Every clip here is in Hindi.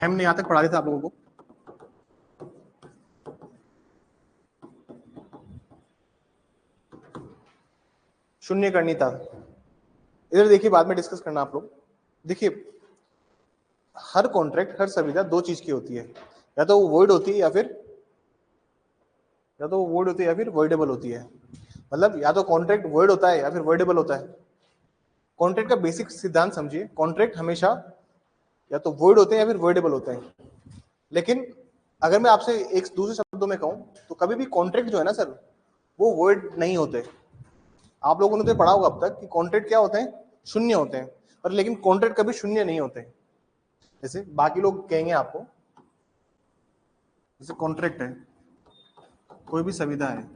हमने यहाँ तक पढ़ा दिया था आप लोगों को। शून्यकर्णिता इधर देखिए, बाद में डिस्कस करना आप लोग। देखिए, हर कॉन्ट्रैक्ट, हर संविदा दो चीज की होती है, या तो वो वॉइड होती है या फिर वॉइडेबल होती है। मतलब या तो कॉन्ट्रैक्ट वॉइड होता है या फिर वॉइडेबल होता है। कॉन्ट्रैक्ट का बेसिक सिद्धांत समझिए, कॉन्ट्रैक्ट हमेशा या तो वॉइड होते हैं या फिर वॉइडेबल होते हैं। लेकिन अगर मैं आपसे एक दूसरे शब्दों में कहूं तो कभी भी कॉन्ट्रैक्ट जो है ना सर, वो वॉइड नहीं होते। आप लोगों ने तो पढ़ा होगा अब तक कि कॉन्ट्रैक्ट क्या होते हैं, शून्य होते हैं। पर लेकिन कॉन्ट्रैक्ट कभी शून्य नहीं होते। जैसे बाकी लोग कहेंगे आपको, जैसे कॉन्ट्रैक्ट है, कोई भी संविदा है,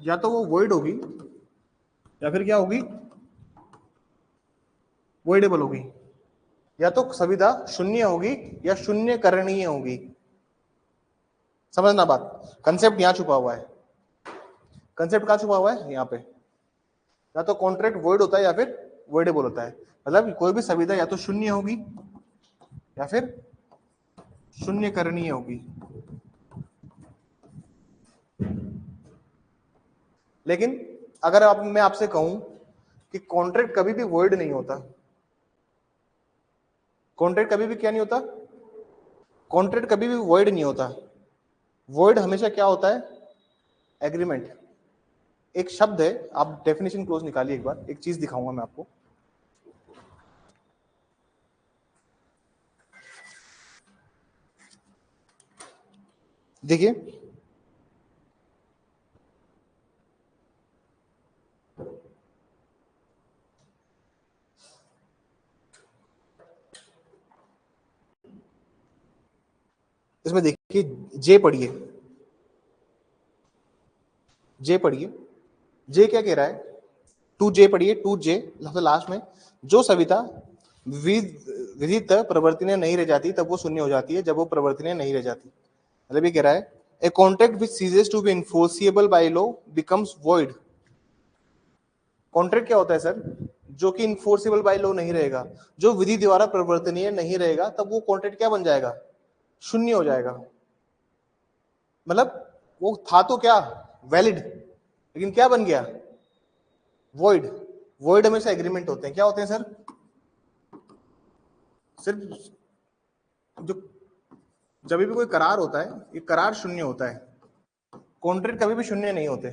या तो वो वॉइड होगी या फिर क्या होगी, वॉइडेबल होगी। या तो संविदा शून्य होगी या शून्य करणीय होगी। समझना बात, कंसेप्ट यहां छुपा हुआ है। कंसेप्ट कहां छुपा हुआ है, यहाँ पे। या तो कॉन्ट्रैक्ट वॉइड होता है या फिर वॉइडेबल होता है। मतलब कोई भी संविदा या तो शून्य होगी या फिर शून्य करणीय होगी। लेकिन अगर मैं आपसे कहूं कि कॉन्ट्रैक्ट कभी भी वॉइड नहीं होता, कॉन्ट्रैक्ट कभी भी क्या नहीं होता, कॉन्ट्रैक्ट कभी भी वॉइड नहीं होता। वॉइड हमेशा क्या होता है, एग्रीमेंट। एक शब्द है, आप डेफिनेशन क्लोज निकालिए एक बार, एक चीज दिखाऊंगा मैं आपको। देखिए, इसमें देखिए, जे पढ़िए, जे पढ़िए। जे क्या कह रहा है, टू जे पढ़िए, टू जे लास्ट में, जो सविता विधित प्रवृत्ति ने नहीं रह जाती तब वो शून्य हो जाती है, जब वो प्रवृत्ति ने नहीं रह जाती। मतलब ये कह रहा है, a contract which ceases to be enforceable by law becomes void. Contract क्या होता है सर, जो कि इन्फोर्सिबल बाय लॉ नहीं रहेगा, जो विधि द्वारा प्रवर्तनीय नहीं रहेगा, तब वो कॉन्ट्रैक्ट क्या बन जाएगा, शून्य हो जाएगा। मतलब वो था तो क्या, वैलिड, लेकिन क्या बन गया, वॉइड। वॉइड हमेशा एग्रीमेंट होते हैं, क्या होते हैं सर, सिर्फ जो जब भी कोई करार होता है, ये करार शून्य होता है। कॉन्ट्रैक्ट कभी भी शून्य नहीं होते।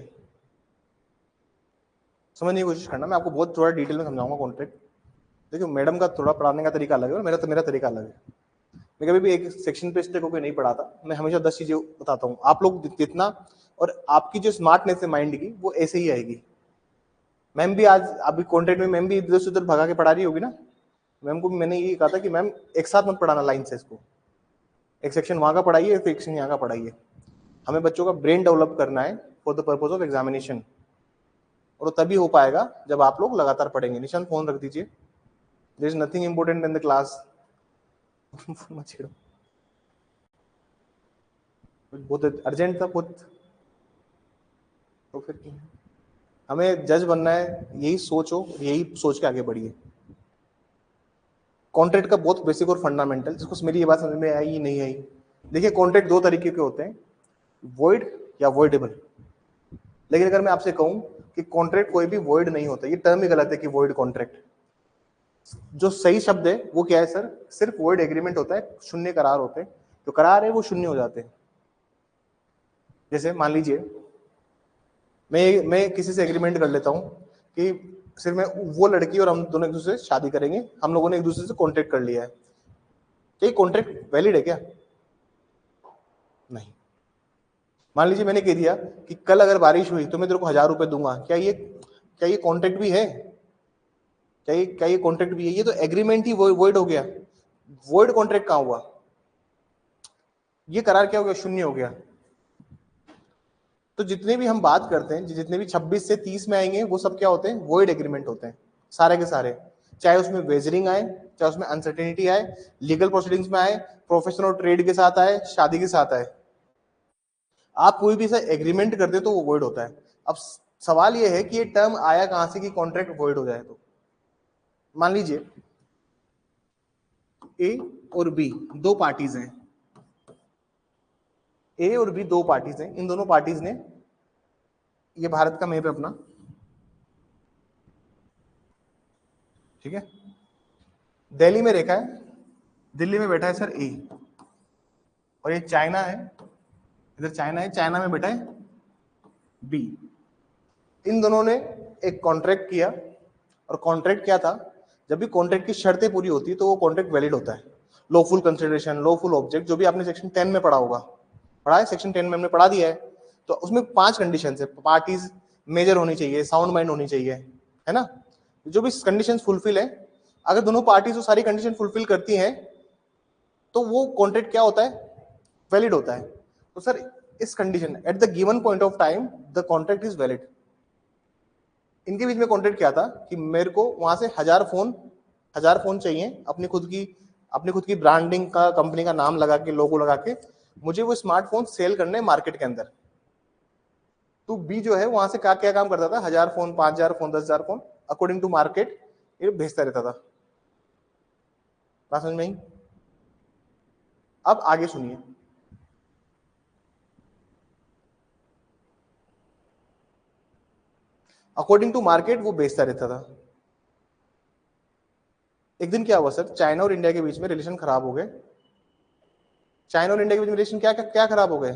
समझने की कोशिश करना, मैं आपको बहुत थोड़ा डिटेल में समझाऊंगा कॉन्ट्रैक्ट। देखिए, मैडम का थोड़ा पढ़ाने का तरीका अलग है और मेरा तरीका अलग है। मैं कभी भी एक सेक्शन पे स्टेक होकर नहीं पढ़ाता, मैं हमेशा 10 चीजें बताता हूँ। आप लोग जितना, और आपकी जो स्मार्टनेस है माइंड की, वो ऐसे ही आएगी। मैम भी आज अभी कॉन्ट्रैक्ट में मैम भी इधर से उधर भगा के पढ़ा रही होगी ना। मैम को भी मैंने ये कहा था कि मैम एक साथ मत पढ़ाना लाइन से, इसको एक सेक्शन वहां का पढ़ाइए, एक सेक्शन यहाँ का पढ़ाइए। हमें बच्चों का ब्रेन डेवलप करना है for the purpose of examination, और तभी हो पाएगा जब आप लोग लगातार पढ़ेंगे। निशान फोन रख दीजिए, there is nothing important in the class. बहुत अर्जेंट था बहुत, तो फिर हमें जज बनना है, यही सोचो, यही सोच के आगे बढ़िए। कॉन्ट्रैक्ट का बहुत बेसिक और फंडामेंटल, जिसको मेरी ये बात समझ में आई नहीं आई। देखिए, कॉन्ट्रैक्ट दो तरीके के होते हैं, वॉइड या वॉइडेबल। लेकिन अगर मैं आपसे कहूं कि कॉन्ट्रैक्ट कोई भी वॉइड नहीं होता, ये टर्म ही गलत है कि वॉइड कॉन्ट्रैक्ट। जो सही शब्द है वो क्या है सर, सिर्फ वॉइड एग्रीमेंट होता है, शून्य करार होते हैं। जो करार है वो शून्य हो जाते हैं। जैसे मान लीजिए, मैं किसी से एग्रीमेंट कर लेता हूं कि सिर्फ मैं, वो लड़की और हम दोनों एक दूसरे से शादी करेंगे, हम लोगों ने एक दूसरे से कॉन्ट्रैक्ट कर लिया है। क्या कॉन्ट्रैक्ट वैलिड है क्या, नहीं। मान लीजिए मैंने कह दिया कि कल अगर बारिश हुई तो मैं तेरे को 1000 रुपए दूंगा, क्या ये कॉन्ट्रैक्ट भी है, क्या ये कॉन्ट्रैक्ट भी है, ये तो एग्रीमेंट ही वॉइड हो गया। वॉइड कॉन्ट्रैक्ट कहां हुआ, ये करार क्या हो गया, शून्य हो गया। तो जितने भी हम बात करते हैं, जितने भी 26 से 30 में आएंगे, वो सब क्या होते हैं, वॉइड एग्रीमेंट होते हैं, सारे के सारे। चाहे उसमें वेजरिंग आए, चाहे उसमें अनसर्टेनिटी आए, लीगल प्रोसीडिंग्स में आए, प्रोफेशनल ट्रेड के साथ आए, शादी के साथ आए, आप कोई भी ऐसा एग्रीमेंट करते तो वो वॉइड होता है। अब सवाल ये है कि ये टर्म आया कहां से कि कॉन्ट्रैक्ट वॉइड हो जाए। तो मान लीजिए ए और बी दो पार्टीज हैं, ए और बी दो पार्टीज हैं, इन दोनों पार्टीज ने, ये भारत का मैप है अपना, ठीक है, दिल्ली में रेखा है, दिल्ली में बैठा है सर ए, और ये चाइना है, इधर चाइना है, चाइना में बैठा है बी। इन दोनों ने एक कॉन्ट्रैक्ट किया, और कॉन्ट्रैक्ट क्या था, जब भी कॉन्ट्रैक्ट की शर्तें पूरी होती है तो वो कॉन्ट्रैक्ट वैलिड होता है। लॉफुल कंसिडरेशन, लॉफुल ऑब्जेक्ट, जो भी आपने सेक्शन 10 में पढ़ा होगा, पढ़ा है, सेक्शन 10 में हमने पढ़ा दिया है, तो उसमें 5 कंडीशन है, पार्टीज मेजर होनी चाहिए, साउंड माइंड होनी चाहिए, है ना, जो भी कंडीशन फुलफिल है, अगर दोनों पार्टीज वो सारी कंडीशन फुलफिल करती हैं तो वो कॉन्ट्रैक्ट क्या होता है, वैलिड होता है। तो सर इस condition at the given point of time the contract is valid. इनके बीच में कॉन्ट्रैक्ट क्या था कि मेरे को वहां से 1000 फोन चाहिए, अपनी खुद की ब्रांडिंग का, कंपनी का नाम लगा के, लोगो लगा के, मुझे वो स्मार्टफोन सेल करने मार्केट के अंदर। तो बी जो है वहां से क्या क्या काम करता था, 1000 phone, 5000 phone, 10,000 phone, according to market ये भेजता रहता था। बात समझ में आई? अब आगे सुनिए, अकॉर्डिंग टू मार्केट वो बेचता रहता था। एक दिन क्या हुआ सर, चाइना और इंडिया के बीच में रिलेशन खराब हो गए। चाइना और इंडिया के बीच में रिलेशन क्या क्या खराब हो गए,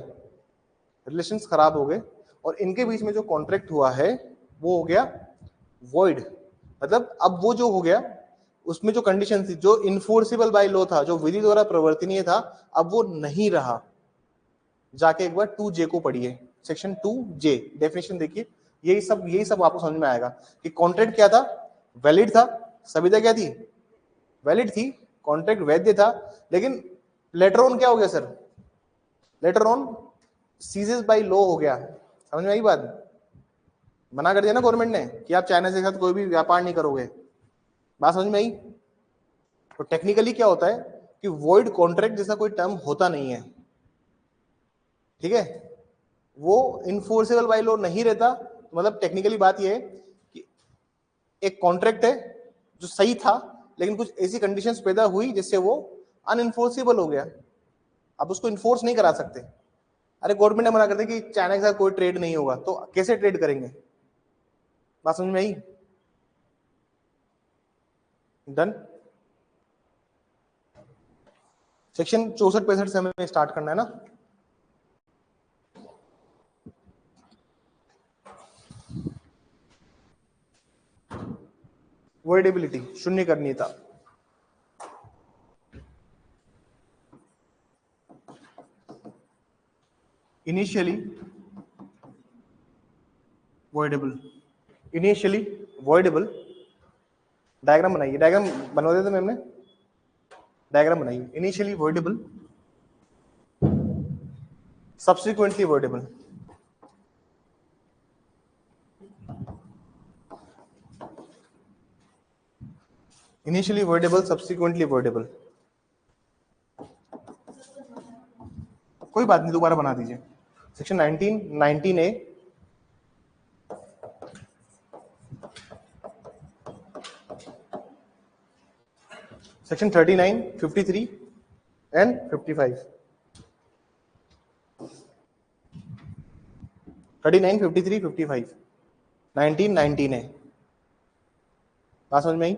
रिलेशंस खराब हो गए, और इनके बीच में जो कॉन्ट्रैक्ट हुआ है वो हो गया वॉइड। मतलब अब वो जो हो गया, उसमें जो कंडीशन थी, जो इन्फोर्सेबल बाय लॉ था, जो विधि द्वारा प्रवर्तनीय था, अब वो नहीं रहा। जाके एक बार 2J को पढ़िए, सेक्शन 2J डेफिनेशन देखिए, यही सब आपको समझ में आएगा कि कॉन्ट्रैक्ट क्या था, वैलिड था, संविदा क्या थी, वैलिड थी, कॉन्ट्रैक्ट वैध था, लेकिन लेटर ऑन क्या हो गया sir, later on ceases by law हो गया। समझ में आई बात? मना कर दिया ना गवर्नमेंट ने कि आप चाइना के साथ कोई भी व्यापार नहीं करोगे। बात समझ में आई? तो टेक्निकली क्या होता है कि वॉइड कॉन्ट्रैक्ट जैसा कोई टर्म होता नहीं है, ठीक है, वो इन्फोर्सेबल बाय लॉ नहीं रहता। तो मतलब टेक्निकली बात ये है कि एक कॉन्ट्रैक्ट है जो सही था, लेकिन कुछ ऐसी कंडीशंस पैदा हुई जिससे वो अनइन्फोर्सेबल हो गया, अब उसको इन्फोर्स नहीं करा सकते। अरे गवर्नमेंट ने मना कर दिया कि चाइना के साथ कोई ट्रेड नहीं होगा, तो कैसे ट्रेड करेंगे? बात समझ में आई? डन। सेक्शन 64-65 से हमें स्टार्ट करना है ना। वॉइडेबिलिटी, शून्य करनीयता। Initially voidable, initially voidable. Diagram बनाइए, डायग्राम बनवा देते मैम ने, डायग्राम बनाइए। Initially voidable, subsequently voidable. Initially voidable, subsequently voidable. कोई बात नहीं, दोबारा बना दीजिए। Section 19A, section 39, 53 and 55। 39, 53, 55, 19A। बात समझ में आई?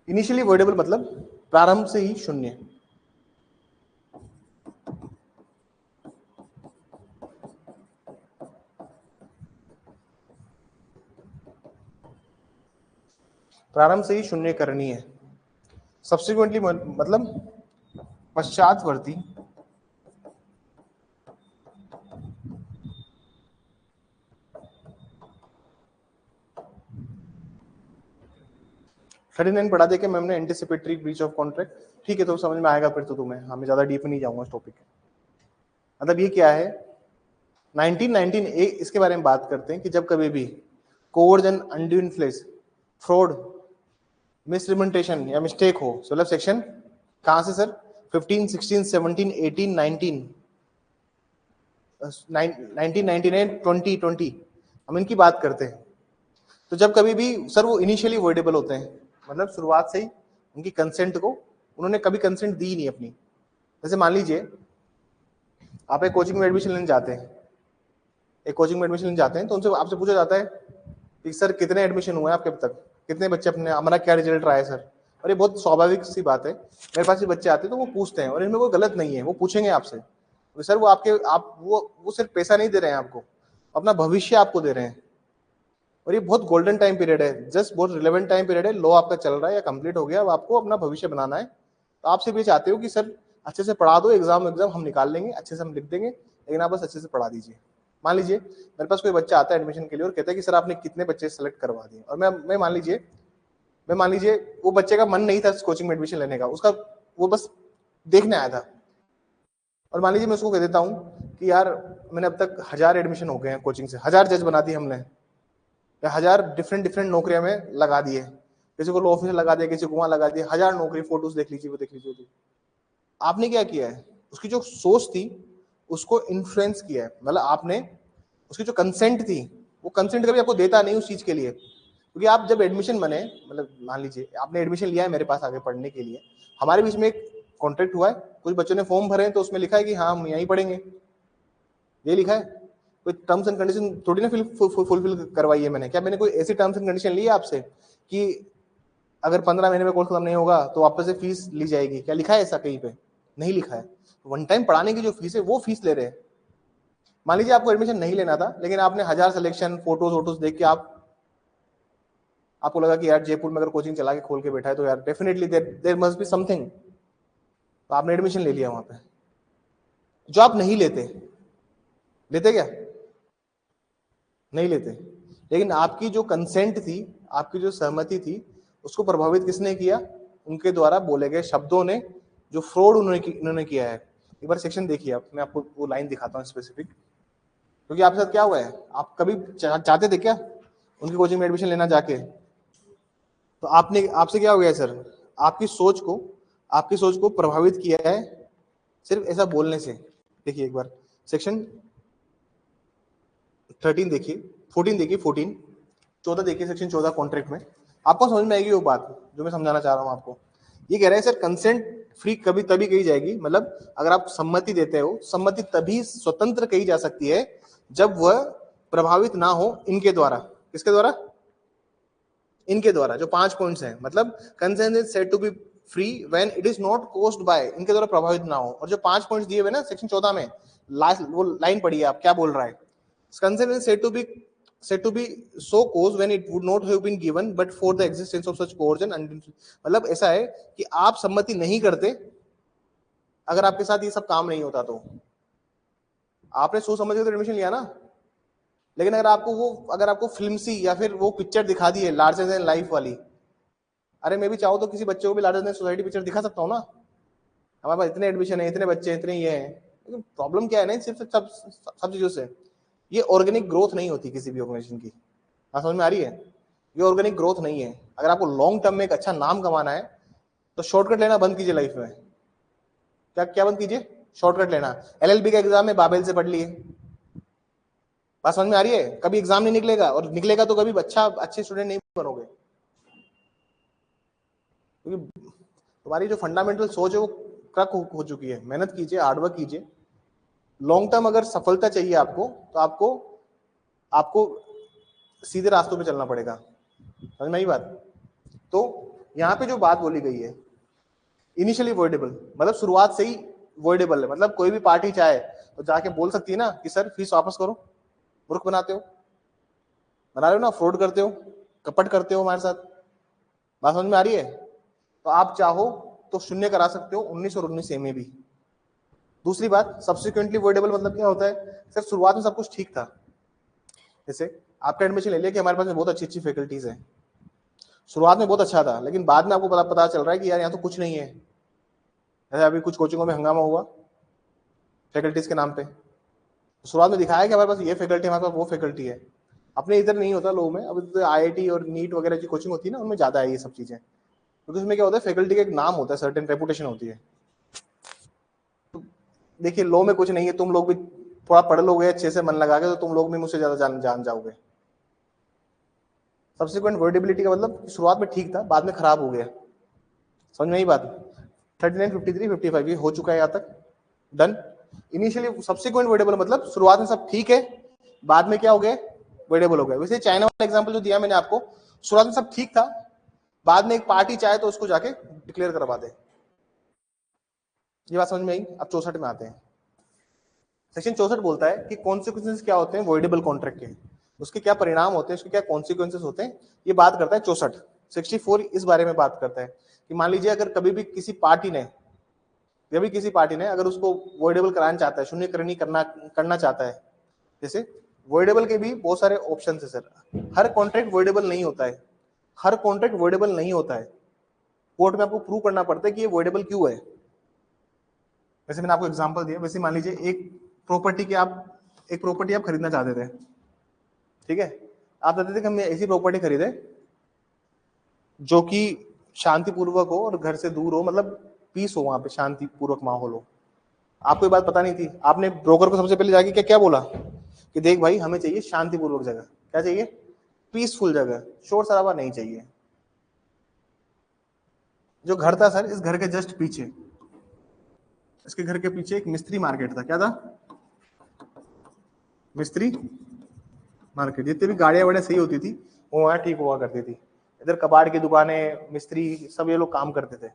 इनिशियली वॉइडेबल मतलब प्रारंभ से ही शून्य। प्रारंभ से ही शून्य करनी है। सब्सिक्वेंटली मतलब पश्चातवर्ती, नाइन पढ़ा दे के मैम ने, एंटिसिपेटरी ब्रीच ऑफ कॉन्ट्रैक्ट। ठीक है, तो समझ में आएगा फिर तो तुम्हें, हमें ज्यादा डीप नहीं जाऊंगा इस टॉपिक। मतलब ये क्या है, 19A इसके बारे में बात करते हैं कि जब कभी भी coercion, undue influence, fraud, misrepresentation या मिस्टेक हो, मतलब सेक्शन कहां से सर, 15, 16, 17, 18, 19, 1999, 2020, हम इनकी बात करते हैं। तो जब कभी भी सर वो इनिशियली वॉइडेबल होते हैं, मतलब शुरुआत से ही उनकी कंसेंट को उन्होंने कभी कंसेंट दी नहीं अपनी। जैसे मान लीजिए आप एक कोचिंग में एडमिशन लेने जाते हैं, तो उनसे आपसे पूछा जाता है कि सर कितने एडमिशन हुए आपके अब तक, कितने बच्चे अपने, हमारा क्या रिजल्ट रहा है सर। और ये बहुत स्वाभाविक सी बात है, मेरे पास भी बच्चे आते हैं तो वो पूछते हैं, और इनमें कोई गलत नहीं है, वो पूछेंगे आपसे। तो सर वो आपके आप वो सिर्फ पैसा नहीं दे रहे हैं आपको, अपना भविष्य आपको दे रहे हैं। और ये बहुत गोल्डन टाइम पीरियड है, जस्ट बहुत रिलेवेंट टाइम पीरियड है। लॉ आपका चल रहा है या कंप्लीट हो गया, अब आपको अपना भविष्य बनाना है। तो आप सिर्फ ये चाहते हो कि सर अच्छे से पढ़ा दो, एग्जाम हम निकाल लेंगे, अच्छे से हम लिख देंगे, लेकिन आप बस अच्छे से पढ़ा दीजिए। मान लीजिए मेरे पास कोई बच्चा आता है एडमिशन के लिए और कहता है कि सर आपने कितने बच्चे सेलेक्ट करवा दिए, और मैं मान लीजिए वो बच्चे का मन नहीं था कोचिंग में एडमिशन लेने का, उसका वो बस देखने आया था। और मान लीजिए मैं उसको कह देता हूँ कि यार मैंने अब तक 1000 एडमिशन हो गए हैं कोचिंग से, 1000 जज बना दिए हमने, या 1000 डिफरेंट नौकरियां में लगा दिए, किसी को लॉ ऑफिसर लगा दिया, किसी को वहां लगा दिया, 1000 नौकरी, फोटोज देख लीजिए, वो देख लीजिए। आपने क्या किया है, उसकी जो सोच थी उसको इन्फ्लुएंस किया है, मतलब आपने उसकी जो कंसेंट थी, वो कंसेंट कभी आपको देता नहीं उस चीज के लिए। क्योंकि आप जब एडमिशन बने, मतलब मान लीजिए आपने एडमिशन लिया है मेरे पास आगे पढ़ने के लिए, हमारे बीच में एक कॉन्ट्रैक्ट हुआ है, कुछ बच्चों ने फॉर्म भरे हैं तो उसमें लिखा है कि हाँ हम यहीं पढ़ेंगे, ये लिखा है। कोई टर्म्स एंड कंडीशन थोड़ी ना फुलफिल करवाई है मैंने। क्या मैंने कोई ऐसी टर्म्स एंड कंडीशन ली है आपसे कि अगर 15 महीने में कोर्स खत्म नहीं होगा तो वापस से फीस ली जाएगी? क्या लिखा है ऐसा कहीं पे? नहीं लिखा है। वन टाइम पढ़ाने की जो फीस है वो फीस ले रहे हैं। मान लीजिए आपको एडमिशन नहीं लेना था, लेकिन आपने 1000 सिलेक्शन फोटोज देख के आपको लगा कि यार जयपुर में अगर कोचिंग चला के खोल के बैठा है तो यार definitely there must be something, तो आपने एडमिशन ले लिया वहां पे। जो आप नहीं लेते क्या? नहीं लेते। लेकिन आपकी जो कंसेंट थी, आपकी जो सहमति थी, उसको प्रभावित किसने किया? उनके द्वारा बोले गए शब्दों ने, जो फ्रॉड उन्होंने किया है। एक बार सेक्शन देखिए आप, मैं आपको वो लाइन दिखाता हूँ स्पेसिफिक। क्योंकि आपके साथ क्या हुआ है, आप कभी चाहते थे क्या उनकी कोचिंग में एडमिशन लेना जाके? तो आपसे क्या हो गया सर, आपकी सोच को प्रभावित किया है सिर्फ ऐसा बोलने से। देखिए एक बार सेक्शन 13 देखिए, 14 देखिए, 14 देखिए, सेक्शन 14 कॉन्ट्रैक्ट में आपको समझ में आएगी वो बात जो मैं समझाना चाह रहा हूँ आपको। ये कह रहे हैं सर कंसेंट फ्री कभी तभी कही जाएगी, मतलब अगर आप सम्मति देते हो, सम्मति तभी स्वतंत्र कही जा सकती है जब वह प्रभावित ना हो इनके द्वारा। किसके द्वारा? इनके द्वारा। जो 5 पॉइंट्स हैं, मतलब consent is said to be free when it is not caused by, इनके द्वारा प्रभावित ना हो। और जो 5 पॉइंट्स दिए हुए ना सेक्शन 14 में, लास्ट वो लाइन पढ़िए आप क्या बोल रहा है। Consent is said to be so caused when it would not have been given but for the existence of such coercion and, मतलब ऐसा है कि आप सम्मति नहीं करते अगर आपके साथ ये सब काम नहीं होता। तो आपने सोच समझ के तो एडमिशन लिया ना। लेकिन अगर आपको फिल्म सी या फिर वो पिक्चर दिखा दी है लार्जर देन लाइफ वाली, अरे मैं भी चाहूँ तो किसी बच्चे को भी लार्जर देन सोसाइटी पिक्चर दिखा सकता हूँ ना। हमारे पास इतने एडमिशन है, इतने बच्चे, इतने ये हैं। लेकिन प्रॉब्लम क्या है ना, सिर्फ सब चीजों से ये ऑर्गेनिक ग्रोथ नहीं होती किसी भी ऑर्गेनाइजेशन की। बात समझ में आ रही है? ये ऑर्गेनिक ग्रोथ नहीं है। अगर आपको लॉन्ग टर्म में एक अच्छा नाम कमाना है तो शॉर्टकट लेना बंद कीजिए लाइफ में। क्या क्या बंद कीजिए? शॉर्टकट लेना। एलएलबी का एग्जाम में बाबेल से पढ़ लिए। बात समझ में आ रही है? कभी एग्जाम नहीं निकलेगा, और निकलेगा तो कभी अच्छे स्टूडेंट नहीं बनोगे, क्योंकि तुम्हारी जो फंडामेंटल सोच है वो क्रक हो चुकी है। मेहनत कीजिए, हार्डवर्क कीजिए। लॉन्ग टर्म अगर सफलता चाहिए आपको तो आपको सीधे रास्तों पे चलना पड़ेगा। समझ में आई बात? तो यहाँ पे जो बात बोली गई है इनिशियली वॉइडेबल, मतलब शुरुआत से ही वॉइडेबल है। मतलब कोई भी पार्टी चाहे तो जाके बोल सकती है ना कि सर फीस वापस करो, मूर्ख बना रहे हो ना, फ्रॉड करते हो, कपट करते हो हमारे साथ। बात समझ में आ रही है? तो आप चाहो तो शून्य करा सकते हो 19 और 19 में भी। दूसरी बात, सब्सिक्वेंटली वॉइडेबल मतलब क्या होता है? सर शुरुआत में सब कुछ ठीक था, जैसे आपका एडमिशन ले लिया कि हमारे पास में बहुत अच्छी अच्छी फैकल्टीज है, शुरुआत में बहुत अच्छा था, लेकिन बाद में आपको पता चल रहा है कि यार यहाँ तो कुछ नहीं है। जैसे अभी कुछ कोचिंगों में हंगामा हुआ फैकल्टीज के नाम पे। शुरुआत में दिखाया कि हमारे पास ये फैकल्टी, हमारे पास वो फैकल्टी है। अपने इधर नहीं होता लोगों में, अब तो आईआईटी और नीट वगैरह की कोचिंग होती है ना, उनमें ज्यादा है ये सब चीजें, क्योंकि उसमें क्या होता है, फैकल्टी का एक नाम होता है, सर्टेन रेपुटेशन होती है। तो देखिए लॉ में कुछ नहीं है, तुम लोग भी थोड़ा पढ़ लोगे अच्छे से मन लगा के तो तुम लोग भी मुझसे ज्यादा जान जाओगे। सब्सिक्वेंट वर्डेबिलिटी का मतलब शुरुआत में ठीक था, बाद में खराब हो गया। समझ में आई बात? 39, 53, 55 ये हो चुका है यहाँ तक, डन। इनिशियली सब्सिक्वेंट वर्डेबल मतलब शुरुआत में सब ठीक है, बाद में क्या हो गया, वर्डेबल हो गया। वैसे चाइना वाला एग्जांपल जो दिया मैंने आपको, शुरुआत में सब ठीक था, बाद में एक पार्टी चाहे तो उसको जाके डिक्लेयर करवा दे। ये बात समझ में आई? अब 64 में आते हैं। सेक्शन 64 बोलता है कि कॉन्सिक्वेंसेस क्या होते हैं वॉइडेबल कॉन्ट्रैक्ट के, उसके क्या परिणाम होते हैं, उसके क्या कॉन्सिक्वेंसेस होते हैं, ये बात करता है 64। 64 इस बारे में बात करता है कि मान लीजिए अगर कभी भी किसी पार्टी ने अगर उसको वॉइडेबल कराना चाहता है, शून्यकरणी करना चाहता है, जैसे वॉइडेबल के भी बहुत सारे ऑप्शन है सर। हर कॉन्ट्रैक्ट वॉइडेबल नहीं होता है, हर कॉन्ट्रैक्ट वॉइडेबल नहीं होता है। कोर्ट में आपको प्रूव करना पड़ता है कि ये वॉइडेबल क्यों है। वैसे मैंने आपको एग्जांपल दिया, वैसे मान लीजिए एक प्रॉपर्टी आप खरीदना चाहते थे, ठीक है, आप चाहते थे कि हम ऐसी प्रॉपर्टी खरीदे जो कि शांतिपूर्वक हो और घर से दूर हो, मतलब पीस हो, वहां पे शांतिपूर्वक माहौल हो। आपको ये बात पता नहीं थी, आपने ब्रोकर को सबसे पहले जाके क्या क्या बोला कि देख भाई हमें चाहिए शांतिपूर्वक जगह, क्या चाहिए, पीसफुल जगह, शोर शराबा नहीं चाहिए। जो घर था सर, इस घर के जस्ट पीछे, इसके घर के पीछे एक मिस्त्री मार्केट था। क्या था? मिस्त्री मार्केट। जितनी भी गाड़ियां वाड़ियां सही होती थी वो वहां ठीक हुआ करती थी। इधर कबाड़ की दुकानें, मिस्त्री, सब ये लोग काम करते थे।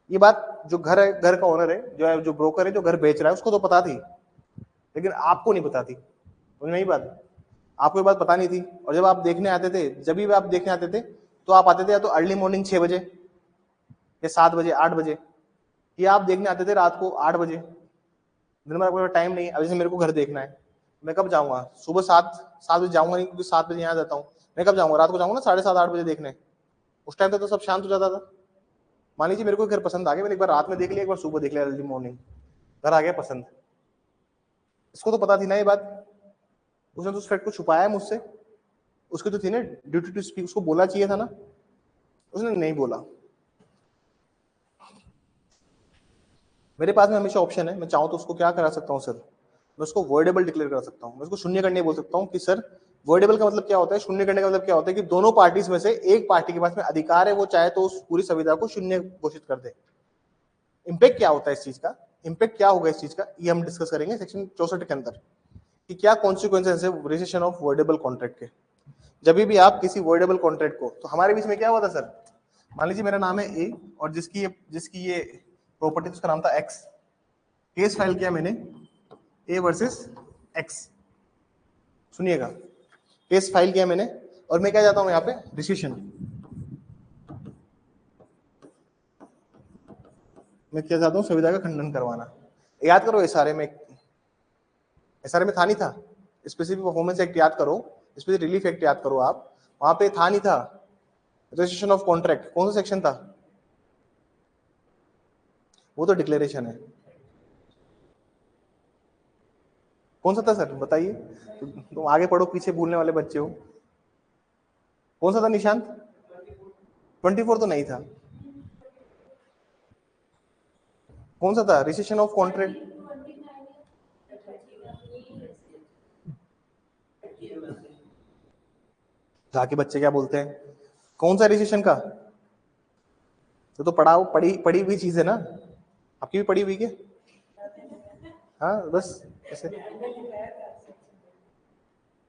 ये बात जो घर का ओनर है, जो ब्रोकर है, जो घर बेच रहा है, उसको तो पता थी, लेकिन आपको नहीं पता थी। समझ में आई बात? आपको ये बात पता नहीं थी। और जब आप देखने आते थे, तो आप आते थे या तो अर्ली मॉर्निंग 6 बजे या 7 बजे, 8 बजे, या आप देखने आते थे रात को 8 बजे। दिन भर आपको टाइम नहीं है। अभी से मेरे को घर देखना है, मैं कब जाऊंगा? सुबह 7 बजे जाऊंगा नहीं, क्योंकि 7 बजे यहाँ जाता हूँ। मैं कब जाऊंगा? रात को जाऊंगा ना 7:30, 8 बजे देखने। उस टाइम तक तो सब शांत हो जाता था। मान लीजिए मेरे को घर पसंद आ गया, मैंने एक बार रात में देख लिया, एक बार सुबह देख लिया, अर्ली मॉर्निंग घर आ गया पसंद। इसको तो पता थी ना ये बात, उसने तो उस फैक्ट को छुपाया है मुझसे। उसकी तो थी ना ड्यूटी टू स्पीक, उसको बोलना चाहिए था ना, उसने नहीं बोला। मेरे पास में हमेशा ऑप्शन है, मैं चाहूँ तो उसको क्या करा सकता हूँ सर, मैं उसको वर्डेबल डिक्लेयर कर सकता हूँ। मैं उसको शून्य करने बोल सकता हूँ कि सर वर्डेबल का मतलब क्या होता है, शून्य करने का मतलब क्या होता है कि दोनों पार्टीज में से एक पार्टी के पास में अधिकार है, वो चाहे तो उस पूरी संविधा को शून्य घोषित कर दे। इम्पैक्ट क्या होता है इस चीज का, इम्पैक्ट क्या होगा इस चीज का, ये हम डिस्कस करेंगे सेक्शन 64 के अंदर कि क्या कॉन्सिक्वेंसेस है रेजिस्ट्रेशन ऑफ वर्डेबल कॉन्ट्रैक्ट के। जब भी आप किसी वर्डेबल कॉन्ट्रैक्ट को, तो हमारे बीच में क्या हुआ था सर, मान लीजिए मेरा नाम है ए और जिसकी ये प्रॉपर्टी, उसका नाम था एक्स। केस फाइल किया मैंने ए वर्सेस एक्स, सुनिएगा, केस फाइल किया मैंने, और मैं क्या जाता हूं यहाँ पे, डिसीजन, मैं क्या चाहता हूँ, संविधा का खंडन करवाना। याद करो एसआरए में था नहीं था, स्पेसिफिक परफॉर्मेंस एक्ट याद करो, स्पेसिफिक रिलीफ एक्ट याद करो आप, वहां पे था नहीं था रजिस्ट्रेशन ऑफ कॉन्ट्रैक्ट, कौन सा सेक्शन था? वो तो डिक्लेरेशन है। कौन सा था सर बताइए, तुम आगे पढ़ो, पीछे भूलने वाले बच्चे हो। कौन सा था निशांत? 24 तो नहीं था। कौन सा था? Registration of contract. जाके बच्चे क्या बोलते हैं, कौन सा रजिस्ट्रेशन का? तो पढ़ी हुई चीज है ना, आपकी भी पढ़ी हुई के? हाँ बस ऐसे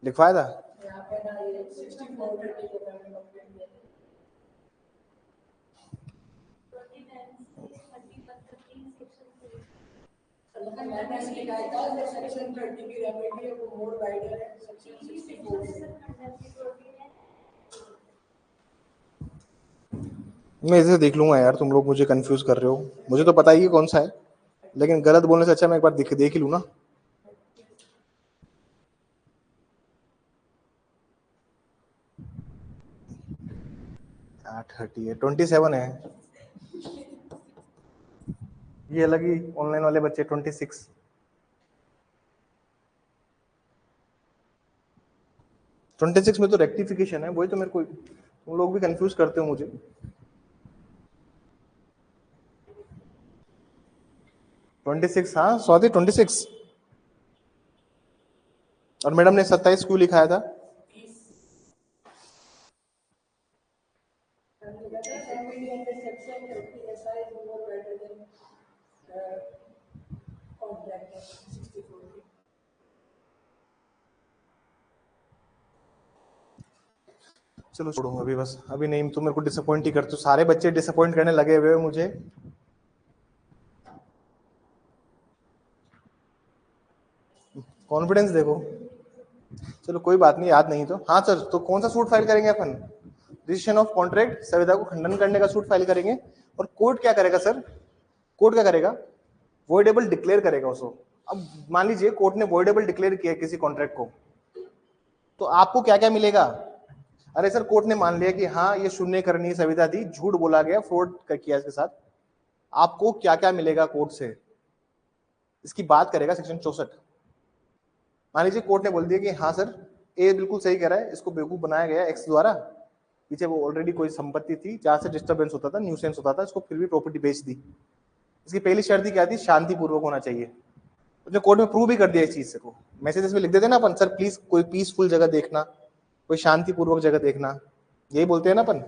लिखवाया था। मैं इसे देख लूंगा यार, तुम लोग मुझे कंफ्यूज कर रहे हो, मुझे तो पता ही है कौन सा है, लेकिन गलत बोलने से अच्छा मैं एक बार देख ही लूँ ना। क्या 30 है, 27 है, ये अलग ही ऑनलाइन वाले बच्चे 26। 26 में तो रेक्टिफिकेशन है, वही तो मेरे को, तुम लोग भी कंफ्यूज करते हो मुझे। 26, हाँ स्वाति 26। और मैडम ने 27 क्यों लिखाया था? चलो छोड़ो अभी, बस अभी नहीं, तुम मेरे को डिसअपॉइंट ही करते हो, सारे बच्चे डिसअपॉइंट करने लगे हुए मुझे। कॉन्फिडेंस देखो। चलो कोई बात नहीं, याद नहीं तो। हाँ सर, तो कौन सा सूट फाइल करेंगे अपन? रजिस्ट्रेशन ऑफ कॉन्ट्रैक्ट, संविदा को खंडन करने का सूट फाइल करेंगे। और कोर्ट क्या करेगा सर? कोर्ट क्या करेगा? वॉइडेबल डिक्लेयर करेगा उसको। अब मान लीजिए कोर्ट ने वॉइडेबल डिक्लेयर किया किसी कॉन्ट्रैक्ट को, तो आपको क्या क्या मिलेगा? अरे सर, कोर्ट ने मान लिया कि हाँ ये शून्य करनी संविदा थी, झूठ बोला गया, फ्रॉड किया इसके साथ, आपको क्या क्या मिलेगा कोर्ट से, इसकी बात करेगा सेक्शन 64। मान लीजिए कोर्ट ने बोल दिया कि हाँ सर, ए बिल्कुल सही कह रहा है, इसको बेवकूफ बनाया गया एक्स द्वारा, पीछे वो ऑलरेडी कोई संपत्ति थी जहां से डिस्टर्बेंस होता था, न्यूसेंस होता था, इसको फिर भी प्रॉपर्टी बेच दी। इसकी पहली शर्त क्या थी? शांतिपूर्वक होना चाहिए। उसने कोर्ट में प्रूव भी कर दिया इस चीज को। मैसेजेस में लिख देते ना अपन, सर प्लीज कोई पीसफुल जगह देखना, कोई शांतिपूर्वक जगह देखना, यही बोलते हैं ना अपन।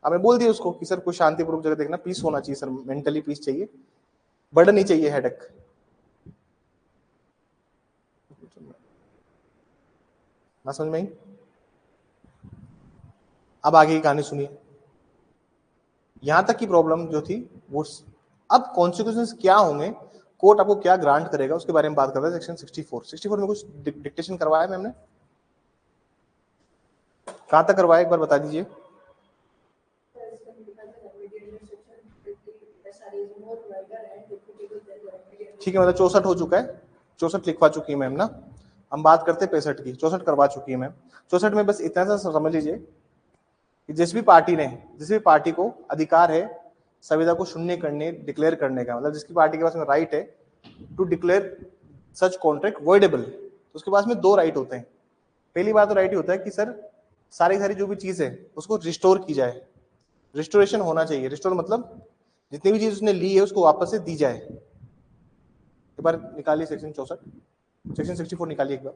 आपने बोल दिया उसको कि सर कोई शांतिपूर्वक जगह देखना, पीस होना चाहिए सर, मेंटली पीस चाहिए, बर्डन नहीं चाहिए, हेडेक। ना समझ में आई? अब आगे की कहानी सुनिए। यहां तक की प्रॉब्लम जो थी वो, अब कॉन्सिक्वेंसेस क्या होंगे, कोर्ट आपको क्या ग्रांट करेगा, उसके बारे में बात कर रहे हैं। सेक्शन 64 में कुछ डिक्टेशन करवाया मैम ने? कहां तक करवाया एक बार बता दीजिए। ठीक है, मतलब 64 हो चुका है, 64 लिखवा चुकी है मैम ना। हम बात करते हैं 65 की। 64 करवा चुकी है मैम। 64 में बस इतना सा समझ लीजिए कि जिस भी पार्टी को अधिकार है संविदा को शून्य करने, डिक्लेयर करने का, मतलब जिसकी पार्टी के पास में राइट है to declare such contract voidable, तो उसके पास में दो राइट होते हैं। पहली बात तो राइट ही होता है कि सर सारी जो भी चीज है उसको रिस्टोर की जाए, रिस्टोरेशन होना चाहिए। रिस्टोर मतलब जितनी भी चीज उसने ली है उसको वापस से दी जाए। एक बार निकालिए सेक्शन 64, सेक्शन 64 निकालिए एक बार।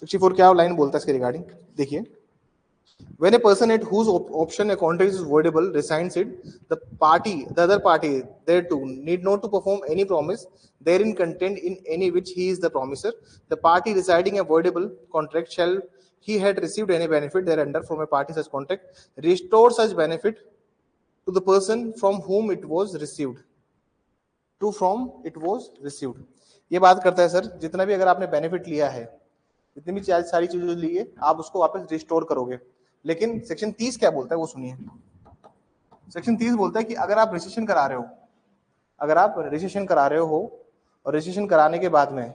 64 क्या लाइन बोलता है इसके रिगार्डिंग, देखिए। When a person at whose option a contract is voidable resigns it, the other party thereto need not to perform any promise therein contained in any which he is the promiser. The party residing a voidable contract shall he had received any benefit thereunder from a party such contract restore such benefit to the person from whom it was received. ये बात करता है सर, जितना भी अगर आपने बेनिफिट लिया है, जितनी भी सारी चीजें ली है, आप उसको वापस रिस्टोर करोगे। लेकिन सेक्शन 30 क्या बोलता है वो सुनिए। सेक्शन 30 बोलता है कि अगर आप रजिस्ट्रेशन करा रहे हो और रजिस्ट्रेशन कराने के बाद में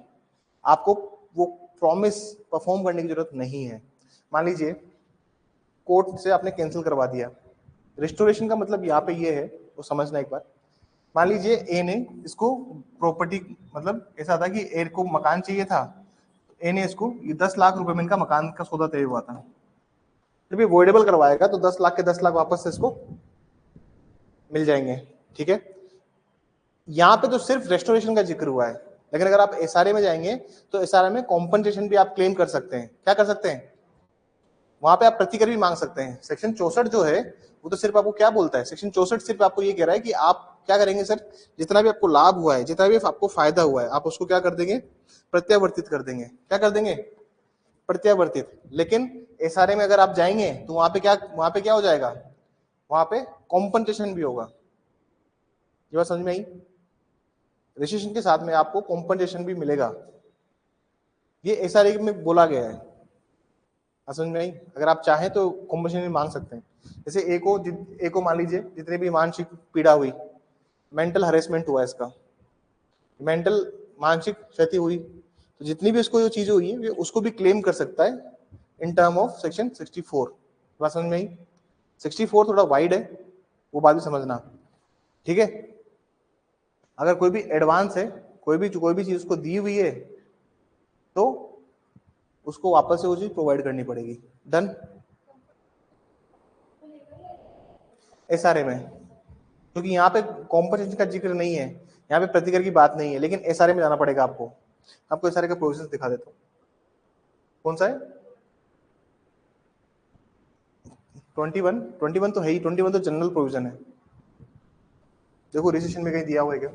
आपको वो प्रॉमिस परफॉर्म करने की जरूरत नहीं है। मान लीजिए कोर्ट से आपने कैंसिल करवा दिया। रिस्टोरेशन का मतलब यहाँ पे ये है, वो समझना एक बार। मान लीजिए ए ने इसको प्रॉपर्टी, मतलब ऐसा था कि ए को मकान चाहिए था, ए ने इसको 10 लाख रुपए में इनका मकान का सौदा तय हुआ था। जब ये वॉइडेबल करवाएगा तो 10 लाख के 10 लाख वापस से इसको मिल जाएंगे। ठीक है, यहाँ पे तो सिर्फ रेस्टोरेशन का जिक्र हुआ है, लेकिन अगर आप एसआरए में जाएंगे तो एसआरए में कॉम्पनसेशन भी आप क्लेम कर सकते हैं। क्या कर सकते हैं? वहां पे आप प्रतिकर भी मांग सकते हैं। सेक्शन 64 जो है वो तो सिर्फ आपको क्या बोलता है, सेक्शन 64 सिर्फ आपको ये कह रहा है कि आप क्या करेंगे सर, जितना भी आपको लाभ हुआ है, जितना भी आपको फायदा हुआ है, आप उसको क्या कर देंगे? प्रत्यावर्तित कर देंगे। क्या कर देंगे? प्रत्यावर्तित। लेकिन एसआरए में अगर आप जाएंगे तो वहां पे क्या हो जाएगा? वहां पे कॉम्पनसेशन भी होगा। ये बात समझ में आई? रजिस्ट्रेशन के साथ में आपको कॉम्पनसेशन भी मिलेगा, ये एसआरए में बोला गया है। समझ में आई? अगर आप चाहें तो कॉम्पनसेशन भी मांग सकते हैं। जैसे ए को मान लीजिए जितनी भी मानसिक पीड़ा हुई, मेंटल हरेसमेंट हुआ, इसका मेंटल मानसिक क्षति हुई, तो जितनी भी उसको जो चीजें हुई है उसको भी क्लेम कर सकता है इन टर्म ऑफ सेक्शन 64। बात समझ में आई? 64 थोड़ा वाइड है, वो बात भी समझना। ठीक है, अगर कोई भी एडवांस है, कोई भी चीज उसको दी हुई है तो उसको वापस से वो चीज प्रोवाइड करनी पड़ेगी। डन? एसआरए में, क्योंकि यहाँ पे कॉम्पनसेशन का जिक्र नहीं है, यहाँ पे प्रतिकर की बात नहीं है, लेकिन एसआरए में जाना पड़ेगा आपको एसआरए का प्रोसेस दिखा देता हूँ। कौन सा है? 21 तो है ही, 21 तो जनरल प्रोविजन है। देखो रिसेशन में कहीं दिया हुआ है क्या?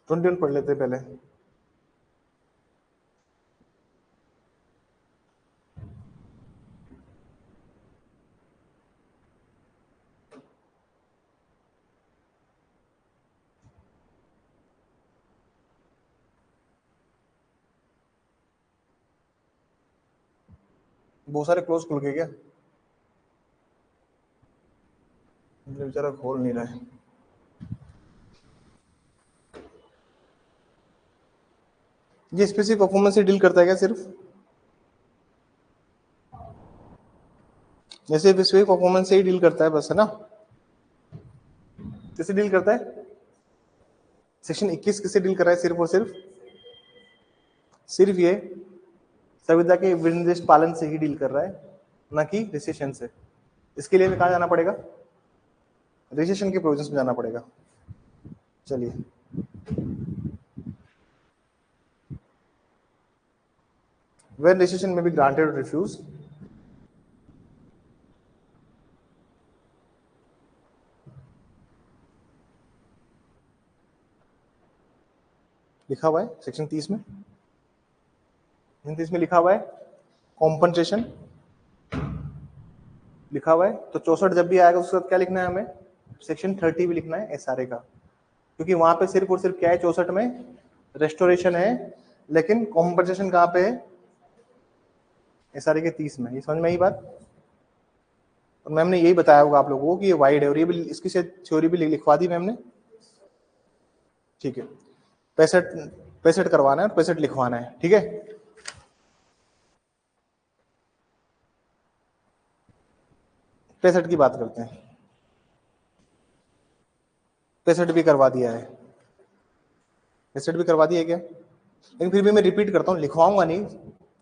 ट्वेंटी वन पढ़ लेते हैं पहले। बहुत सारे क्लोज खुल गए क्या? मुझे बेचारा खोल नहीं रहा है। ये स्पेसिफिक परफॉर्मेंस से डील करता है क्या सिर्फ? जैसे स्पेसिफिक परफॉर्मेंस से ही डील करता है बस, है ना? किससे डील करता है? सेक्शन 21 किससे डील कर रहा है? सिर्फ और सिर्फ ये संविदा के विनिर्देश पालन से ही डील कर रहा है, ना कि रिसेशन से। इसके लिए हमें कहाँ जाना पड़ेगा? रिसेशन के प्रोविजंस में जाना पड़ेगा। चलिए, when rescission may be granted or refused, लिखा हुआ है सेक्शन 30 में। सेक्शन 30 में लिखा हुआ है कॉम्पनसेशन लिखा हुआ है, तो 64 जब भी आएगा उसके बाद क्या लिखना है हमें? सेक्शन 30 भी लिखना है एसआरए का, क्योंकि वहां पे सिर्फ और सिर्फ क्या है? 64 में रेस्टोरेशन है, लेकिन कॉम्पनसेशन कहाँ पे है? एसआरए के 30 में। ये समझ में आई बात? और मैम ने यही बताया होगा आप लोगों को कि ये वाइड है, और ये भी इसकी थ्योरी भी लिखवा दी मैम ने। ठीक है, 65 करवाना है और 65 लिखवाना है, ठीक है। 65 की बात करते हैं। 65 भी करवा दिया है। 65 भी करवा दिया है क्या? लेकिन फिर भी मैं रिपीट करता हूँ, लिखवाऊंगा नहीं,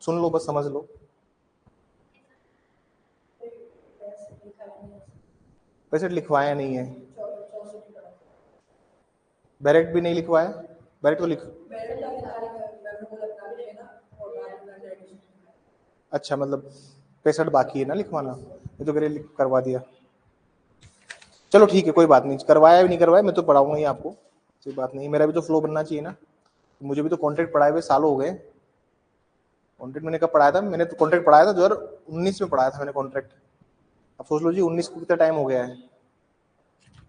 सुन लो बस, समझ लो। 65 लिखवाया नहीं है, बैरेक्ट भी नहीं लिखवाया। बैरेक्ट तो लिख, अच्छा मतलब 65 बाकी है ना लिखवाना, ये तो मेरे करवा दिया। चलो ठीक है, कोई बात नहीं, करवाया भी नहीं करवाया, मैं तो पढ़ाऊंगा ही आपको, कोई बात नहीं। मेरा भी तो फ्लो बनना चाहिए ना, मुझे भी तो कॉन्ट्रैक्ट पढ़ाए हुए सालों हो गए। कॉन्ट्रैक्ट मैंने कब पढ़ाया था? मैंने तो कॉन्ट्रैक्ट पढ़ाया था 2019 में पढ़ाया था मैंने कॉन्ट्रैक्ट। अब सोच लो जी 19 को कितना टाइम हो गया है,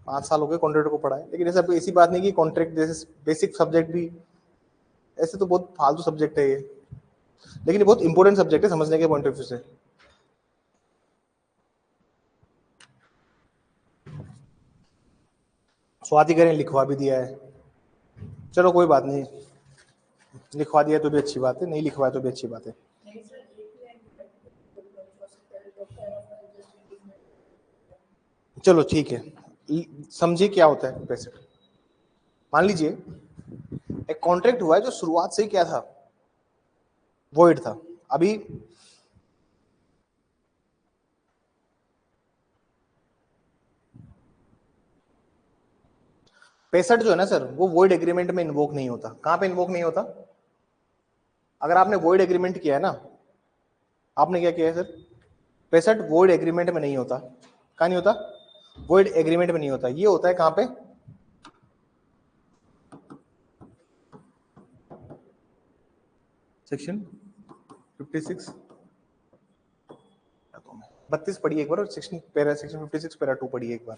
5 साल हो गए कॉन्ट्रैक्ट को पढ़ाए। लेकिन ऐसा ऐसी बात नहीं कि कॉन्ट्रैक्ट जैसे बेसिक सब्जेक्ट भी, ऐसे तो बहुत फालतू सब्जेक्ट है ये, लेकिन ये बहुत इंपॉर्टेंट सब्जेक्ट है समझने के पॉइंट ऑफ व्यू से। स्वाधिकरण लिखवा भी दिया है, चलो कोई बात नहीं, लिखवा दिया तो भी अच्छी बात है, नहीं लिखवाया तो भी अच्छी बात है। चलो ठीक है, समझिए क्या होता है पैसे। मान लीजिए एक कॉन्ट्रैक्ट हुआ है जो शुरुआत से ही क्या था? वॉइड था। अभी पैंसठ जो है ना सर, वो वॉइड एग्रीमेंट में इन्वोक नहीं होता। कहां पे इन्वोक नहीं होता? अगर आपने वॉइड एग्रीमेंट किया है ना, आपने क्या किया है सर? 65 वॉइड एग्रीमेंट में नहीं होता। कहां नहीं होता? वॉइड एग्रीमेंट में नहीं होता। ये होता है कहां पे? सेक्शन 56 32 पढ़िए एक बार, और सेक्शन 56 पैरा 2 पढ़िए एक बार।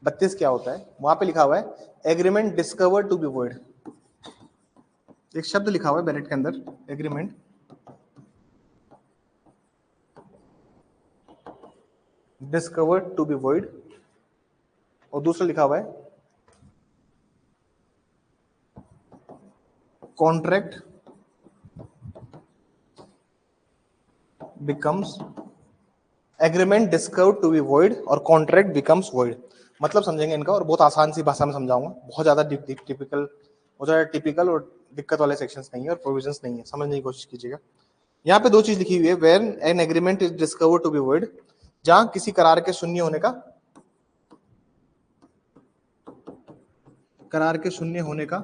32 क्या होता है? वहां पे लिखा हुआ है agreement discovered to be void. एक शब्द लिखा हुआ है बैलेट के अंदर, agreement discovered to be void, और दूसरा लिखा हुआ है contract becomes agreement discovered to be void और कॉन्ट्रैक्ट बिकम्स वॉइड। मतलब समझेंगे इनका, और बहुत आसान सी भाषा में समझाऊंगा, बहुत ज्यादा टिपिकल और दिक्कत वाले सेक्शंस नहीं है और प्रोविजंस नहीं है, समझने की कोशिश कीजिएगा। यहाँ पे दो चीज लिखी हुई है, when an agreement is discovered to be void, जहां किसी करार के शून्य होने का, करार के शून्य होने का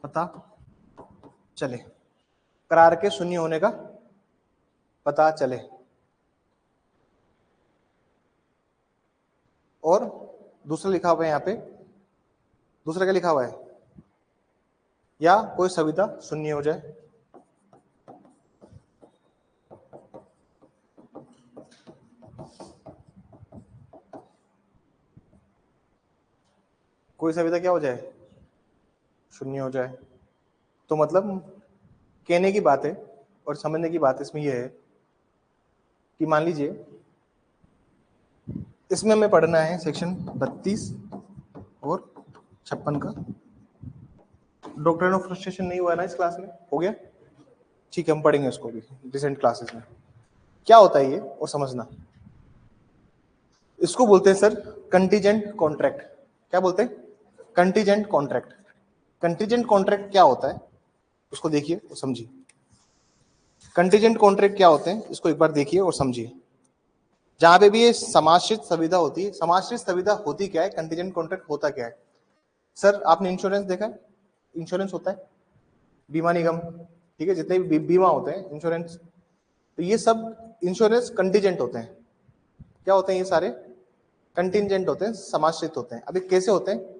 पता चले, करार के शून्य होने का पता चले, और दूसरा लिखा हुआ है यहाँ पे, दूसरा क्या लिखा हुआ है, या कोई संविदा शून्य हो जाए, कोई संविदा क्या हो जाए, शून्य हो जाए। तो मतलब कहने की बात है और समझने की बात इसमें यह है कि मान लीजिए इसमें हमें पढ़ना है सेक्शन 32 और 56 का। डॉक्ट्रिन ऑफ फ्रस्ट्रेशन नहीं हुआ ना इस क्लास में, हो गया, ठीक है, हम पढ़ेंगे उसको भी रिसेंट क्लासेस में। क्या होता है ये और समझना, इसको बोलते हैं सर कंटीजेंट कॉन्ट्रैक्ट। क्या बोलते हैं, कंटीजेंट कॉन्ट्रैक्ट। कंटीजेंट कॉन्ट्रैक्ट क्या होता है उसको देखिए और समझिए। कंटीजेंट कॉन्ट्रैक्ट क्या होते हैं इसको एक बार देखिए और समझिए। जहां पे भी ये समाश्रित संविदा होती है, समाश्रित संविदा होती क्या है, कंटीजेंट कॉन्ट्रैक्ट होता क्या है। सर आपने इंश्योरेंस देखा है, इंश्योरेंस होता है, बीमा निगम, ठीक है, जितने भी बीमा होते हैं, इंश्योरेंस, तो ये सब इंश्योरेंस कंटीजेंट होते हैं। क्या होते हैं ये सारे, कंटीजेंट होते हैं, समाश्रित होते हैं। अभी कैसे होते हैं,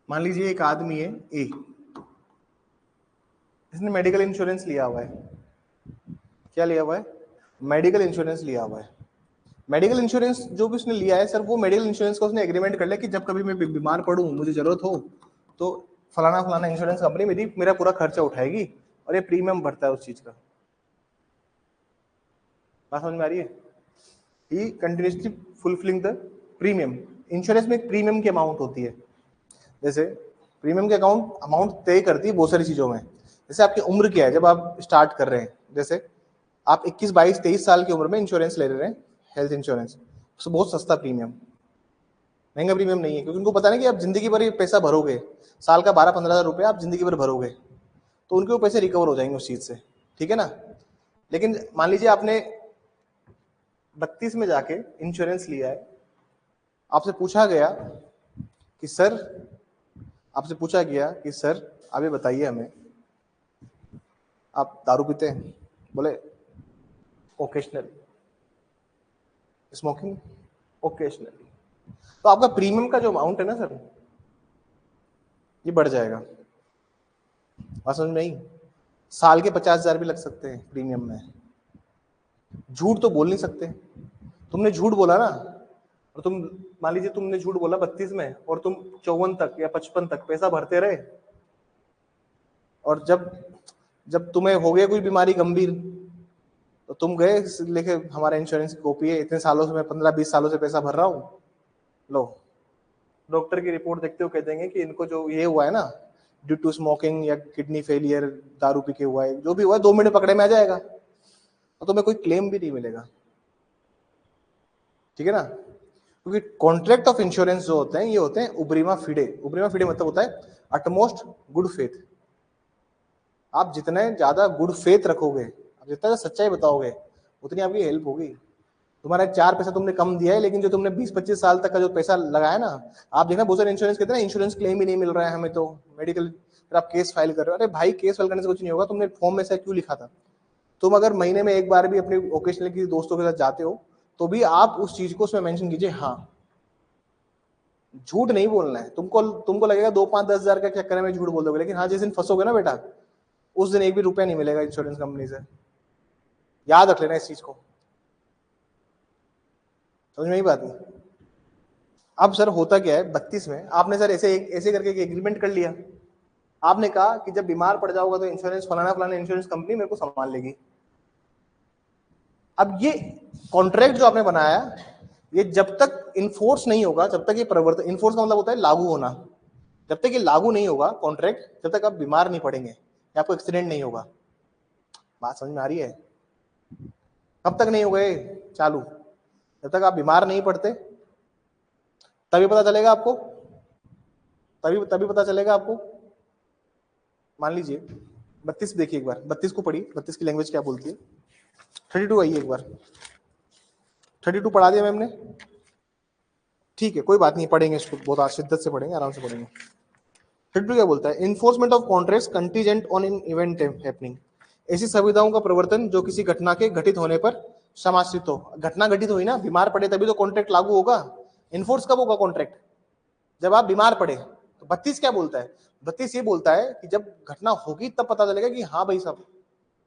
मान लीजिए एक आदमी है ए, इसने मेडिकल इंश्योरेंस लिया हुआ है। क्या लिया हुआ है, मेडिकल इंश्योरेंस लिया हुआ है। मेडिकल इंश्योरेंस जो भी उसने लिया है सर, वो मेडिकल इंश्योरेंस का उसने एग्रीमेंट कर लिया कि जब कभी मैं बीमार पड़ूं, मुझे जरूरत हो, तो फलाना फलाना इंश्योरेंस कंपनी मेरा पूरा खर्चा उठाएगी और ये प्रीमियम भरता है उस चीज का। बात समझ में आ रही है, he continuously fulfilling the premium. Insurance में एक प्रीमियम की अमाउंट होती है, जैसे प्रीमियम की अमाउंट तय करती है बहुत सारी चीजों में। जैसे आपकी उम्र क्या है जब आप स्टार्ट कर रहे हैं, जैसे आप 21, 22, 23 साल की उम्र में इंश्योरेंस ले रहे हैं, हेल्थ इंश्योरेंस, तो बहुत सस्ता प्रीमियम, महंगा प्रीमियम नहीं है, क्योंकि उनको पता नहीं कि आप जिंदगी भर ये पैसा भरोगे, साल का 12-15 हज़ार रुपये आप जिंदगी भर भरोगे, तो उनके वो पैसे रिकवर हो जाएंगे उस चीज से, ठीक है ना। लेकिन मान लीजिए आपने 32 में जाके इंश्योरेंस लिया है, आपसे पूछा गया कि सर, आपसे पूछा गया कि सर आप ये बताइए हमें, आप दारू पीते हैं, बोले ओकेशनली, स्मोकिंग ओकेशनली, तो आपका प्रीमियम का जो अमाउंट है ना सर, ये बढ़ जाएगा। बात समझ में आई, साल के 50,000 भी लग सकते हैं प्रीमियम में। झूठ तो बोल नहीं सकते, तुमने झूठ बोला ना, और तुम मान लीजिए तुमने झूठ बोला 32 में और तुम 54 तक या 55 तक पैसा भरते रहे, और जब जब तुम्हें हो गया कोई बीमारी गंभीर, तो तुम गए लेके हमारा इंश्योरेंस की कॉपी है, इतने सालों से मैं 15-20 सालों से पैसा भर रहा हूँ, लो, डॉक्टर की रिपोर्ट देखते हो कह देंगे कि इनको जो ये हुआ है ना, ड्यू टू स्मोकिंग या किडनी फेलियर, दारू पी के हुआ है, जो भी हुआ है 2 मिनट पकड़े में आ जाएगा, और तुम्हें कोई क्लेम भी नहीं मिलेगा, ठीक है ना। क्योंकि कॉन्ट्रैक्ट ऑफ इंश्योरेंस जो होते हैं ये होते हैं उब्रीमा फिडे। उब्रीमा फिडे मतलब होता है अटमोस्ट गुड फेथ। आप जितने ज्यादा गुड फेथ रखोगे, आप जितना ज्यादा सच्चाई बताओगे, उतनी आपकी हेल्प होगी। तुम्हारा 4 पैसा तुमने कम दिया है, लेकिन जो तुमने 20-25 साल तक का जो पैसा लगाया ना, आप देखना बहुत सारे इंश्योरेंस कहते हैं इंश्योरेंस क्लेम ही नहीं मिल रहा है हमें, तो मेडिकल, फिर आप केस फाइल कर रहे हो। अरे भाई केस फाइल करने से कुछ नहीं होगा, तुमने फॉर्म में से क्यों लिखा था। तुम अगर महीने में एक बार भी अपने ओकेशनल किसी दोस्तों के साथ जाते हो, तो भी आप उस चीज को उसमें मेंशन कीजिए। हाँ, झूठ नहीं बोलना है तुमको। तुमको लगेगा 2-5-10 हज़ार का चक्कर में झूठ बोल दोगे, लेकिन हाँ जिस दिन फंसोगे ना बेटा, उस दिन एक भी रुपया नहीं मिलेगा इंश्योरेंस कंपनी से, याद रख लेना इस चीज को। समझ में आई बात नहीं। अब सर होता क्या है, 32 में आपने सर ऐसे ऐसे करके एक एग्रीमेंट कर लिया, आपने कहा कि जब बीमार पड़ जाओगा तो इंश्योरेंस फलाना फलाना इंश्योरेंस कंपनी मेरे को संभाल लेगी। अब ये कॉन्ट्रैक्ट जो आपने बनाया, ये जब तक इन्फोर्स नहीं होगा, जब तक ये परिवर्तन, इन्फोर्स का मतलब होता है लागू होना, जब तक ये लागू नहीं होगा कॉन्ट्रैक्ट, जब तक आप बीमार नहीं पड़ेंगे या आपको एक्सीडेंट नहीं होगा। बात समझ में आ रही है? कब तक नहीं हो गए चालू? जब तक आप बीमार नहीं पड़ते, तभी पता चलेगा आपको, तभी पता चलेगा आपको। मान लीजिए 32 देखिए एक बार, 32 को पढ़िए, 32 की लैंग्वेज क्या बोलती है। 32 आइए एक बार, 32 पढ़ा दिया मैम ने, ठीक है कोई बात नहीं, पढ़ेंगे इसको, बहुत शिद्दत से पढ़ेंगे, आराम से पढ़ेंगे। 32 क्या बोलता है? Enforcement of contracts contingent on in event happening, ऐसी संविधाओं का प्रवर्तन जो किसी घटना के घटित होने पर समाश्रित हो। घटना घटित हुई ना, बीमार पड़े तभी तो कॉन्ट्रैक्ट लागू होगा। इन्फोर्स कब होगा कॉन्ट्रैक्ट? जब आप बीमार पड़े। तो 32 क्या बोलता है? 32 ये बोलता है कि जब घटना होगी तब पता चलेगा कि हाँ भाई साहब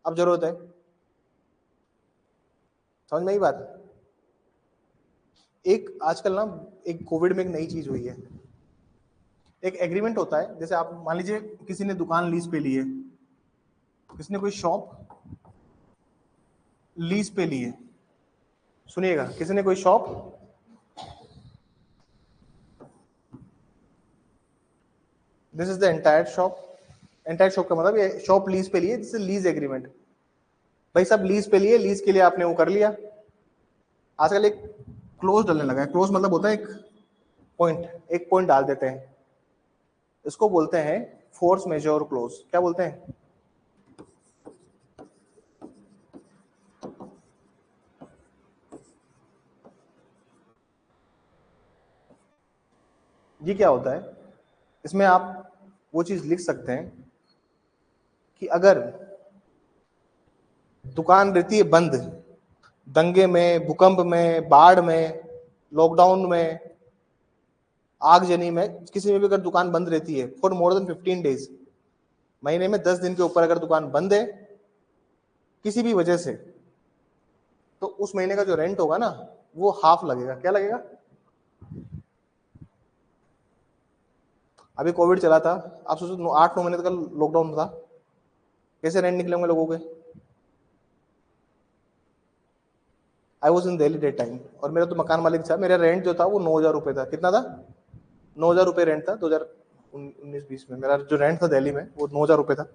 अब जरूरत है। समझ में आई बात? एक आजकल ना एक कोविड में एक नई चीज हुई है, एक एग्रीमेंट होता है, जैसे आप मान लीजिए किसी ने दुकान लीज पे ली है, किसी ने कोई शॉप लीज पे ली है, सुनिएगा, किसी ने कोई shop, this is the entire shop, entire shop का मतलब ये शॉप लीज पे लिए, दिस इज लीज एग्रीमेंट। भाई सब लीज पे लिए, लीज के लिए आपने वो कर लिया। आजकल एक क्लोज डालने लगा है, क्लोज मतलब होता है एक पॉइंट, एक पॉइंट डाल देते हैं, इसको बोलते हैं फोर्स मेजोर क्लोज। क्या बोलते हैं? ये क्या होता है? इसमें आप वो चीज लिख सकते हैं कि अगर दुकान रहती है बंद, दंगे में, भूकंप में, बाढ़ में, लॉकडाउन में, आगजनी में, किसी में भी अगर दुकान बंद रहती है फॉर मोर देन 15 डेज, महीने में 10 दिन के ऊपर अगर दुकान बंद है किसी भी वजह से, तो उस महीने का जो रेंट होगा ना वो हाफ लगेगा। क्या लगेगा? अभी कोविड चला था, आप सोचो 8-9 महीने तक लॉकडाउन था, कैसे रेंट निकले होंगे लोगों के? I was in Delhi that time, और मेरा तो मकान मालिक था, मेरा रेंट जो था वो 9,000 रुपये था। कितना था? 9,000 रुपये रेंट था 2019-20 में। मेरा जो रेंट था दिल्ली में वो 9,000 रुपये था।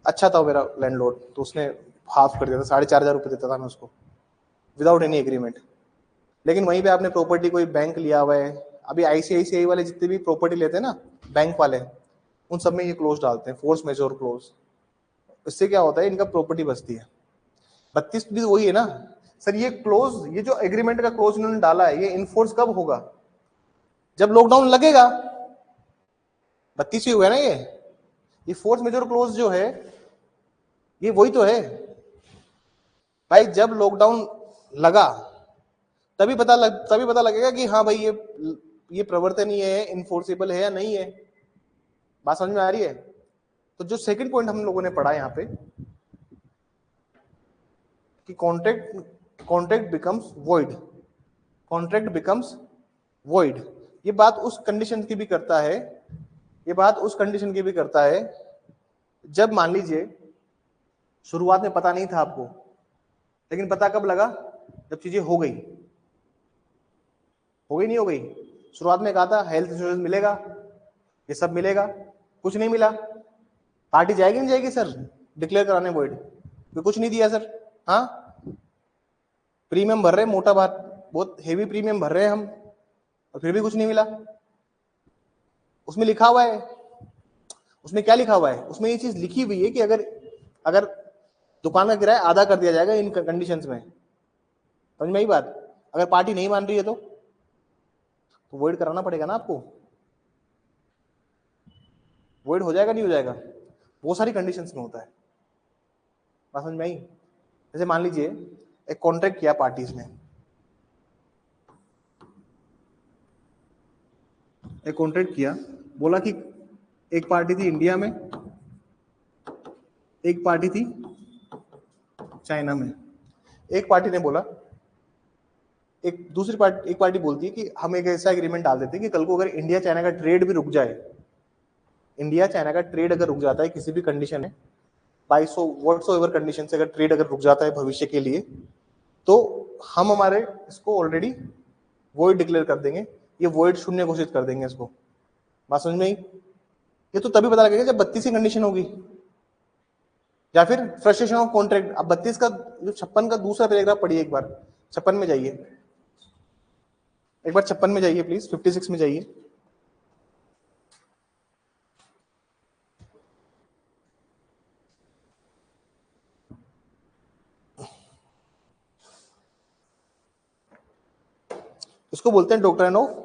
अच्छा था मेरा लैंडलॉर्ड, तो उसने हाफ कर दिया था, 4,500 रुपये देता था मैं उसको विदाउट एनी एग्रीमेंट। लेकिन वहीं पे आपने प्रॉपर्टी कोई बैंक लिया हुआ है, अभी आईसीआईसीआई वाले जितने भी प्रॉपर्टी लेते हैं ना बैंक वाले, उन सब में ये क्लोज डालते हैं, फोर्स मेजोर क्लोज। इससे क्या होता है? इनका प्रॉपर्टी बचती है। 32 भी वही है ना सर, ये क्लोज, ये जो एग्रीमेंट का क्लोज इन्होंने डाला है, ये इन्फोर्स कब होगा? जब लॉकडाउन लगेगा। 32 ही हुआ ना ये फोर्स मेजोर क्लोज जो है ये वही तो है भाई। जब लॉकडाउन लगा तभी पता लगेगा कि हाँ भाई ये प्रवर्तन ही है, इन्फोर्सेबल है या नहीं है। बात समझ में आ रही है? तो जो सेकंड पॉइंट हम लोगों ने पढ़ा यहाँ पे कि contract becomes void, contract becomes void, ये बात उस कंडीशन की भी करता है, ये बात उस कंडीशन की भी करता है जब मान लीजिए शुरुआत में पता नहीं था आपको, लेकिन पता कब लगा? जब चीजें हो गई नहीं हो गई। शुरुआत में कहा था हेल्थ इंश्योरेंस मिलेगा, ये सब मिलेगा, कुछ नहीं मिला। पार्टी जाएगी नहीं जाएगी सर डिक्लेयर कराने वॉइड? तो कुछ नहीं दिया सर। हाँ प्रीमियम भर रहे, मोटा बात, बहुत हेवी प्रीमियम भर रहे हैं हम, और फिर भी कुछ नहीं मिला। उसमें लिखा हुआ है, उसमें क्या लिखा हुआ है? उसमें ये चीज लिखी हुई है कि अगर दुकान का किराया आधा कर दिया जाएगा इन कंडीशंस में। समझ में आई बात? अगर पार्टी नहीं मान रही है तो वॉइड कराना पड़ेगा ना आपको। वॉइड हो जाएगा नहीं हो जाएगा? बहुत सारी कंडीशंस में होता है। बात समझ में आई? जैसे मान लीजिए एक कॉन्ट्रैक्ट किया पार्टीज ने, एक कॉन्ट्रैक्ट किया, बोला कि एक पार्टी थी इंडिया में, एक पार्टी थी चाइना में। एक पार्टी ने बोला, एक पार्टी बोलती है कि हम एक ऐसा एग्रीमेंट डाल देते हैं कि कल को अगर इंडिया चाइना का ट्रेड भी रुक जाए इंडिया चाइना का ट्रेड अगर रुक जाता है किसी भी कंडीशन में, बाई सो व्हाटसोएवर कंडीशन से अगर ट्रेड अगर रुक जाता है भविष्य के लिए, तो हम हमारे इसको ऑलरेडी वॉइड डिक्लेयर कर देंगे, ये वॉइड शून्य घोषित कर देंगे इसको। बात समझ में आई? ये तो तभी पता लगेगा जब 32 की कंडीशन होगी, या फिर फ्रस्ट्रेशन ऑफ कॉन्ट्रैक्ट। अब 32 का जो 56 का दूसरा पैराग्राफ पढ़िए एक बार, 56 में जाइए, एक बार 56 में जाइए प्लीज, 56 में जाइए। इसको बोलते हैं डॉक्ट्रिन ऑफ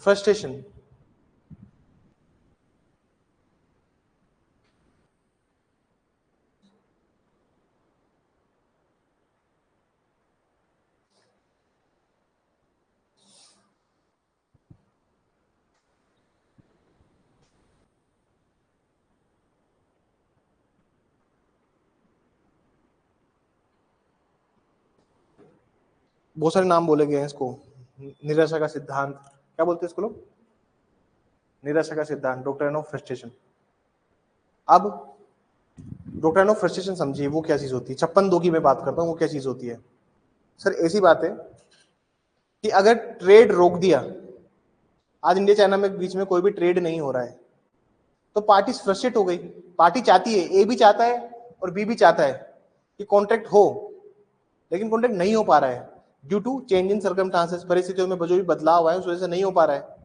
फ्रस्ट्रेशन। बहुत सारे नाम बोले गए हैं इसको, निराशा का सिद्धांत, क्या बोलते हैं इसको लोग, निराशा का सिद्धांत, डॉक्ट्रिन ऑफ फ्रस्ट्रेशन। अब डॉक्ट्रिन ऑफ फ्रस्ट्रेशन समझिए वो क्या चीज होती है। 56(2) की मैं बात करता हूँ, वो क्या चीज होती है। सर ऐसी बात है कि अगर ट्रेड रोक दिया, आज इंडिया चाइना में बीच में कोई भी ट्रेड नहीं हो रहा है, तो पार्टी फ्रस्ट्रेट हो गई। पार्टी चाहती है, ए भी चाहता है और बी भी चाहता है कि कॉन्ट्रैक्ट हो, लेकिन कॉन्ट्रैक्ट नहीं हो पा रहा है due to change in circumstances, परिस्थितियों में जो भी बदलाव आए उस वजह से नहीं हो पा रहा है।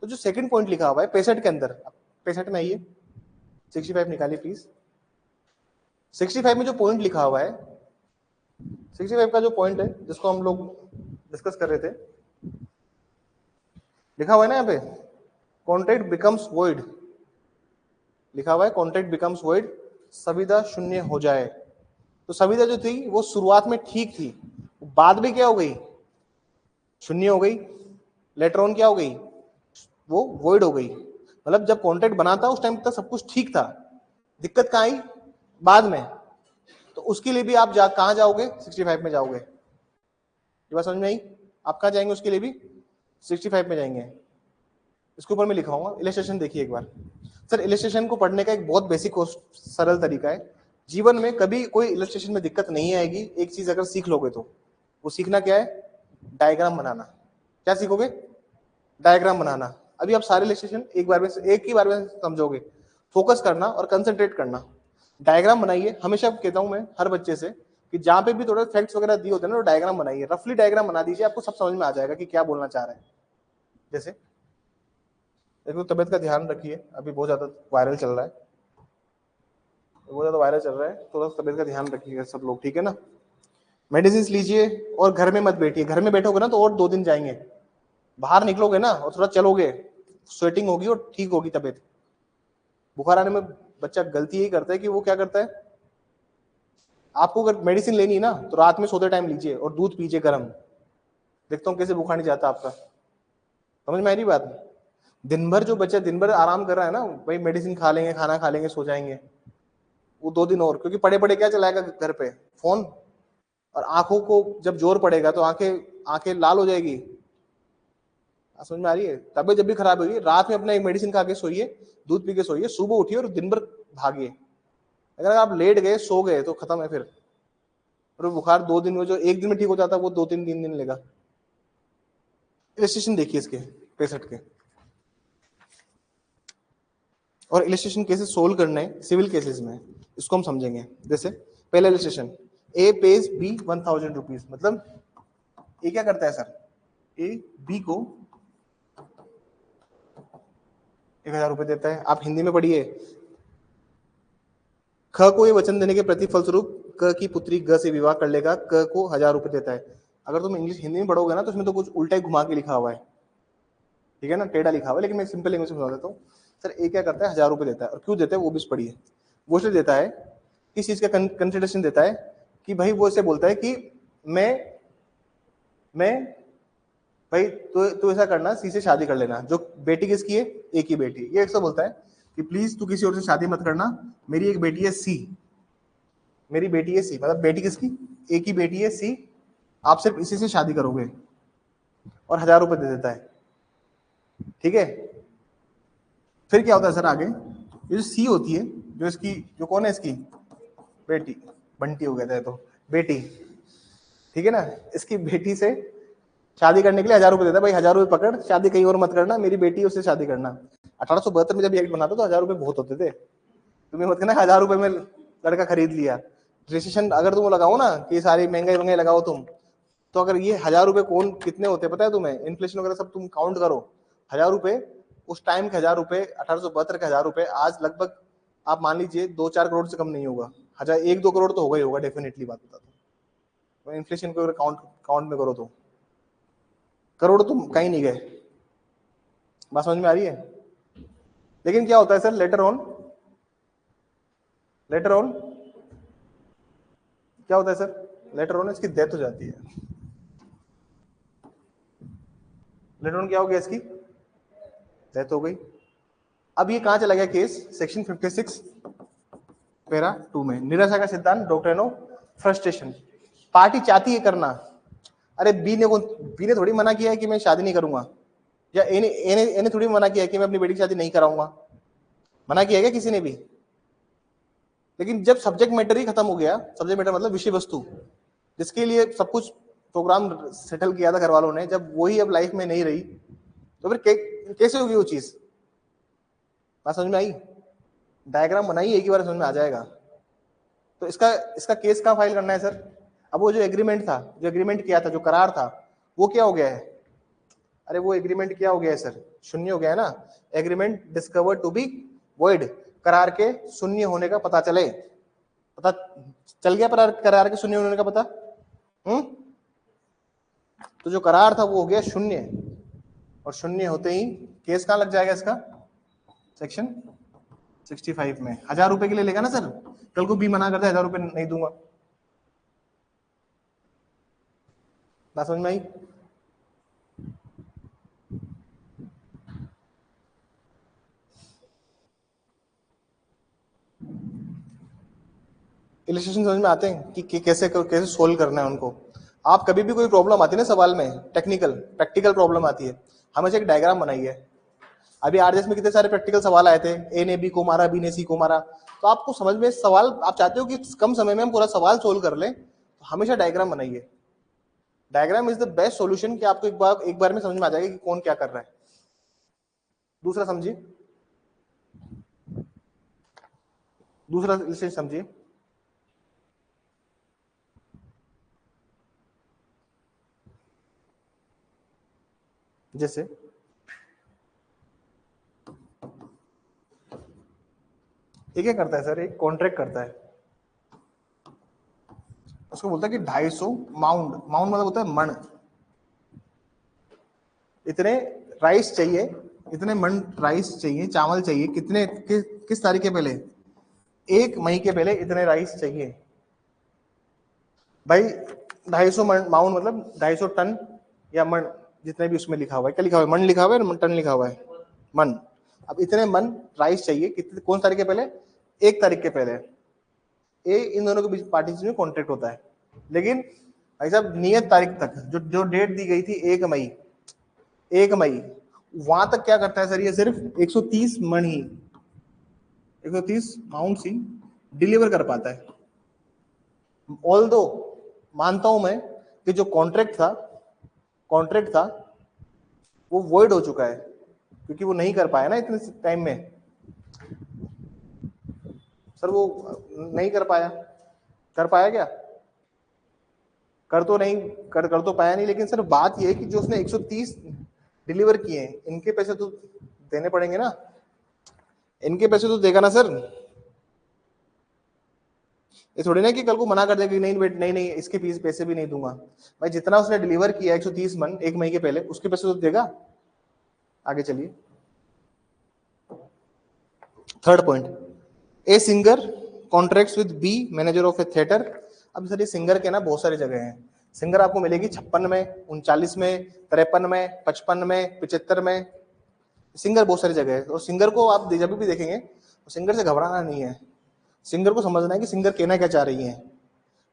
तो जो सेकंड पॉइंट लिखा हुआ है 65 के अंदर, 65 में आइए, 65 निकालिए प्लीज। 65 में जो पॉइंट लिखा हुआ है, 65 का जो पॉइंट है जिसको हम लोग डिस्कस कर रहे थे, लिखा हुआ है ना यहाँ पे, कॉन्ट्रैक्ट बिकम्स वॉइड, लिखा हुआ है कॉन्ट्रैक्ट बिकम्स वॉइड, संविदा शून्य हो जाए। तो संविदा जो थी वो शुरुआत में ठीक थी, बाद में क्या हो गई, शून्य हो गई। लेटर ऑन क्या हो गई, वो वॉइड हो गई। मतलब जब कॉन्ट्रैक्ट बना था उस टाइम तक सब कुछ ठीक था, दिक्कत कहाँ आई, बाद में। तो उसके लिए भी आप कहाँ जाओगे, 65 में जाओगे। ये बात समझ में आई? आप कहाँ जाएंगे उसके लिए भी, 65 में जाएंगे। इसके ऊपर मैं लिखाऊंगा, इलस्ट्रेशन देखिए एक बार। सर इलस्ट्रेशन को पढ़ने का एक बहुत बेसिक और सरल तरीका है, जीवन में कभी कोई इलस्ट्रेशन में दिक्कत नहीं आएगी। एक चीज अगर सीख लोगे तो वो सीखना क्या है, डायग्राम बनाना। क्या सीखोगे, डायग्राम बनाना। अभी आप सारे इलस्ट्रेशन एक बार में, एक ही बार में समझोगे। फोकस करना और कंसंट्रेट करना, डायग्राम बनाइए। हमेशा कहता हूं मैं हर बच्चे से कि जहां पे भी थोड़ा फैक्ट्स वगैरह दिए होते हैं ना, तो डायग्राम बनाइए, रफली डायग्राम बना दीजिए, आपको सब समझ में आ जाएगा कि क्या बोलना चाह रहे हैं। जैसे देखो, तबियत का ध्यान रखिए, अभी बहुत ज्यादा वायरल चल रहा है, बहुत ज्यादा वायरल चल रहा है, थोड़ा तबियत का ध्यान रखिएगा सब लोग, ठीक है ना। मेडिसिन लीजिए और घर में मत बैठिए, घर में बैठोगे ना तो और 2 दिन जाएंगे, बाहर निकलोगे ना और थोड़ा चलोगे, स्वेटिंग होगी और ठीक होगी तबियत। बुखार आने में बच्चा गलती यही करता है कि वो क्या करता है, आपको अगर मेडिसिन लेनी है ना तो रात में सोते टाइम लीजिए और दूध पीजिए गर्म, देखता हूँ कैसे बुखार नहीं जाता आपका। समझ में आ रही बात? दिन भर जो बच्चा दिन भर आराम कर रहा है ना, भाई मेडिसिन खा लेंगे, खाना खा लेंगे, सो जाएंगे, वो 2 दिन और, क्योंकि पड़े पड़े क्या चलाएगा घर पे, फोन। और आंखों को जब जोर पड़ेगा तो आंखें आंखें लाल हो जाएगी। समझ में आ रही है? तबियत जब भी खराब होगी, रात में अपना एक मेडिसिन खा के सोइए, दूध पी के सोइए, सुबह उठिए और दिन भर भागिए। अगर आप लेट गए, सो गए, तो खत्म है फिर। और बुखार 2 दिन में, जो 1 दिन में ठीक हो जाता है वो 2-3 दिन लेगा। इलस्ट्रेशन देखिए इसके 65 के, और इलस्ट्रेशन कैसे सोल्व करना है सिविल केसेस में, इसको हम समझेंगे। जैसे पहला इलस्ट्रेशन, ए पेज बी 1000 रुपीज, मतलब ए क्या करता है सर, ए बी को 1000 रुपए देता है। आप हिंदी में पढ़िए, ख को ये वचन देने के प्रतिफलस्वरूप क की पुत्री ग से विवाह कर लेगा, क को 1000 रुपए देता है। अगर तुम इंग्लिश हिंदी में पढ़ोगे ना तो उसमें तो कुछ उल्टा ही घुमा के लिखा हुआ है, ठीक है ना, टेढ़ा लिखा हुआ है, लेकिन मैं सिंपल लैंग्वेज में समझा देता हूँ। सर ए क्या करता है, 1000 रुपए देता है, और क्यों देता है वो भी पढ़िए। वो इसलिए देता है, किस चीज का कंसिडरेशन देता है, कि भाई वो इसे बोलता है कि मैं भाई तो ऐसा करना, सी से शादी कर लेना। जो बेटी किसकी है, ए की बेटी। ये ऐसा बोलता है कि प्लीज तू किसी और से शादी मत करना, मेरी एक बेटी है सी, मेरी बेटी है सी, मतलब बेटी किसकी, ए की बेटी है सी, आप सिर्फ इसी से शादी करोगे, और 1000 रुपए दे देता है, ठीक है। फिर क्या होता है सर आगे, ये जो सी होती है, जो इसकी जो कौन है इसकी बेटी, बंटी हो गया था तो बेटी, ठीक है ना, इसकी बेटी से शादी करने के लिए 1000 रुपए देता है, भाई 1000 रुपए पकड़, शादी कहीं और मत करना, मेरी बेटी उससे शादी करना। 1872 में जब एक्ट बना था तो 1000 रुपए बहुत होते थे, तुम्हें मत कहना 1000 रुपए में लड़का खरीद लिया। रजिस्ट्रेशन अगर तुम लगाओ ना कि सारी महंगाई लगाओ तुम, तो अगर ये 1000 रुपए कौन कितने होते हैं पता है तुम्हें, इन्फ्लेशन वगैरह सब तुम काउंट करो, 1000 रुपए उस टाइम के 1000 रुपए, 1872 के 1000 रुपए आज लगभग आप मान लीजिए 2-4 करोड़ से कम नहीं होगा, 1-2 करोड़ तो होगा ही होगा डेफिनेटली, बात बता दो इन्फ्लेशन को काउंट में करो तो करोड़ तुम कहीं नहीं गए। बात समझ में आ रही है? लेकिन क्या होता है सर लेटर ऑन क्या होता है सर, लेटर ऑन इसकी डेथ हो जाती है। लेटर ऑन क्या हो गया, इसकी डेथ हो गई। अब ये कहां चला गया केस, सेक्शन 56 पैरा 2 में, निराशा का सिद्धांत, डॉक्ट्रिन ऑफ फ्रस्ट्रेशन। पार्टी चाहती है करना, अरे बी ने थोड़ी मना किया है कि मैं शादी नहीं करूंगा, या ए ने थोड़ी मना किया है कि मैं अपनी बेटी की शादी नहीं कराऊंगा, मना किया है क्या किसी ने भी? लेकिन जब सब्जेक्ट मैटर ही खत्म हो गया, सब्जेक्ट मैटर मतलब विषय वस्तु, जिसके लिए सब कुछ प्रोग्राम सेटल किया था घर वालों ने, जब वही अब लाइफ में नहीं रही, तो फिर कैसे होगी वो चीज? बात समझ में आई? डायग्राम बनाइए एक ही बार समझ में आ जाएगा। तो इसका केस कहाँ फाइल करना है सर? अब वो जो एग्रीमेंट था, जो एग्रीमेंट किया था, जो करार था, वो क्या हो गया है? अरे वो एग्रीमेंट क्या हो गया है सर? शून्य हो गया है ना। Agreement discovered to be void, करार के शून्य होने का पता चल गया, करार के शून्य होने का पता। तो जो करार था वो हो गया शून्य, और शून्य होते ही केस कहां लग जाएगा इसका? सेक्शन 65 में। 1000 रुपए के लिए लेगा ना सर, कल को बी मना करता है 1000 रुपए नहीं दूंगा। बात समझ में आई? इलिस्ट्रेशन समझ में आते हैं कि कैसे सोल्व करना है उनको। आप कभी भी कोई प्रॉब्लम आती है ना सवाल में, प्रैक्टिकल प्रॉब्लम आती है, हमेशा एक डायग्राम बनाइए। अभी आरजेएस में कितने सारे प्रैक्टिकल सवाल आए थे, ए ने बी को मारा, बी ने सी को मारा, तो आपको समझ में सवाल, आप चाहते हो कि कम समय में हम पूरा सवाल सोल्व कर लें, तो हमेशा डायग्राम बनाइए। Diagram is the best solution कि आपको एक बार में समझ में आ जाएगा कि कौन क्या कर रहा है। दूसरा समझिए, दूसरा समझिए, जैसे ये क्या करता है सर, एक कॉन्ट्रैक्ट करता है, उसको बोलता है कि 250 माउंड मतलब होता है मण, इतने राइस चाहिए, इतने मन राइस चाहिए, चावल चाहिए, किस तारीख के पहले, 1 मई के पहले इतने राइस चाहिए। भाई 250 माउंड मतलब 250 टन या मन, जितने भी उसमें लिखा हुआ है, क्या लिखा हुआ है, मन लिखा हुआ है, टन लिखा हुआ है, मन। अब इतने मन राइस चाहिए, कितने, कौन तारीख के पहले, 1 तारीख के पहले। इन दोनों के बीच पार्टी में कॉन्ट्रैक्ट होता है। लेकिन भाई साहब नियत तारीख तक, जो डेट दी गई थी 1 मई, वहां तक क्या करता है सर, ये सिर्फ 130 मन ही, 130 माउंट ही डिलीवर कर पाता है। ऑल्दो मानता हूं मैं कि जो कॉन्ट्रैक्ट था वो वॉइड हो चुका है, क्योंकि वो नहीं कर पाया ना इतने टाइम में। सर वो नहीं कर पाया क्या? कर तो पाया नहीं, लेकिन सर बात ये है कि जो उसने 130 डिलीवर किए हैं, इनके पैसे तो देने पड़ेंगे ना, इनके पैसे तो देगा ना सर। ये थोड़ी ना कि कल को मना कर देगा कि नहीं इसके पैसे भी नहीं दूंगा। भाई जितना उसने डिलीवर किया 130 मन 1 मई के पहले, उसके पैसे तो देगा। आगे चलिए, third point, a singer contracts with B manager of a theatre. अब सर ये सिंगर के ना बहुत सारी जगह हैं, सिंगर आपको मिलेगी 56 में, 39 में, 53 में, 55 में, 75 में, सिंगर बहुत सारी जगह है। और सिंगर को आप जब भी देखेंगे तो सिंगर से घबराना नहीं है, सिंगर को समझना है कि सिंगर कहना क्या चाह रही है,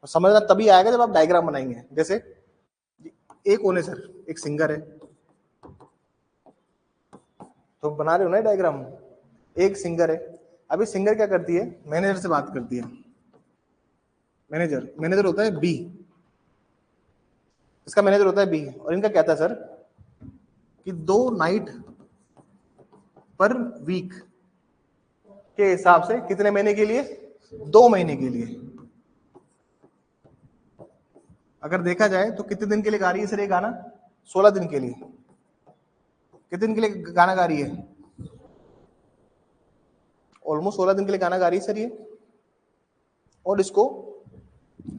और समझना तभी आएगा जब आप डायग्राम बनाएंगे। जैसे एक कौन है सर, एक सिंगर है, तो बना रहे हो ना डायग्राम, एक सिंगर है, अभी सिंगर क्या करती है, मैनेजर से बात करती है। मैनेजर होता है बी, इसका मैनेजर होता है बी, और इनका कहता है सर कि 2 नाइट पर वीक के हिसाब से कितने महीने के लिए, 2 महीने के लिए। अगर देखा जाए तो कितने दिन के लिए गा रही है सर ये गाना, 16 दिन के लिए। कितने दिन के लिए गाना गा रही है, ऑलमोस्ट 16 दिन के लिए गाना गा रही है सर ये। और इसको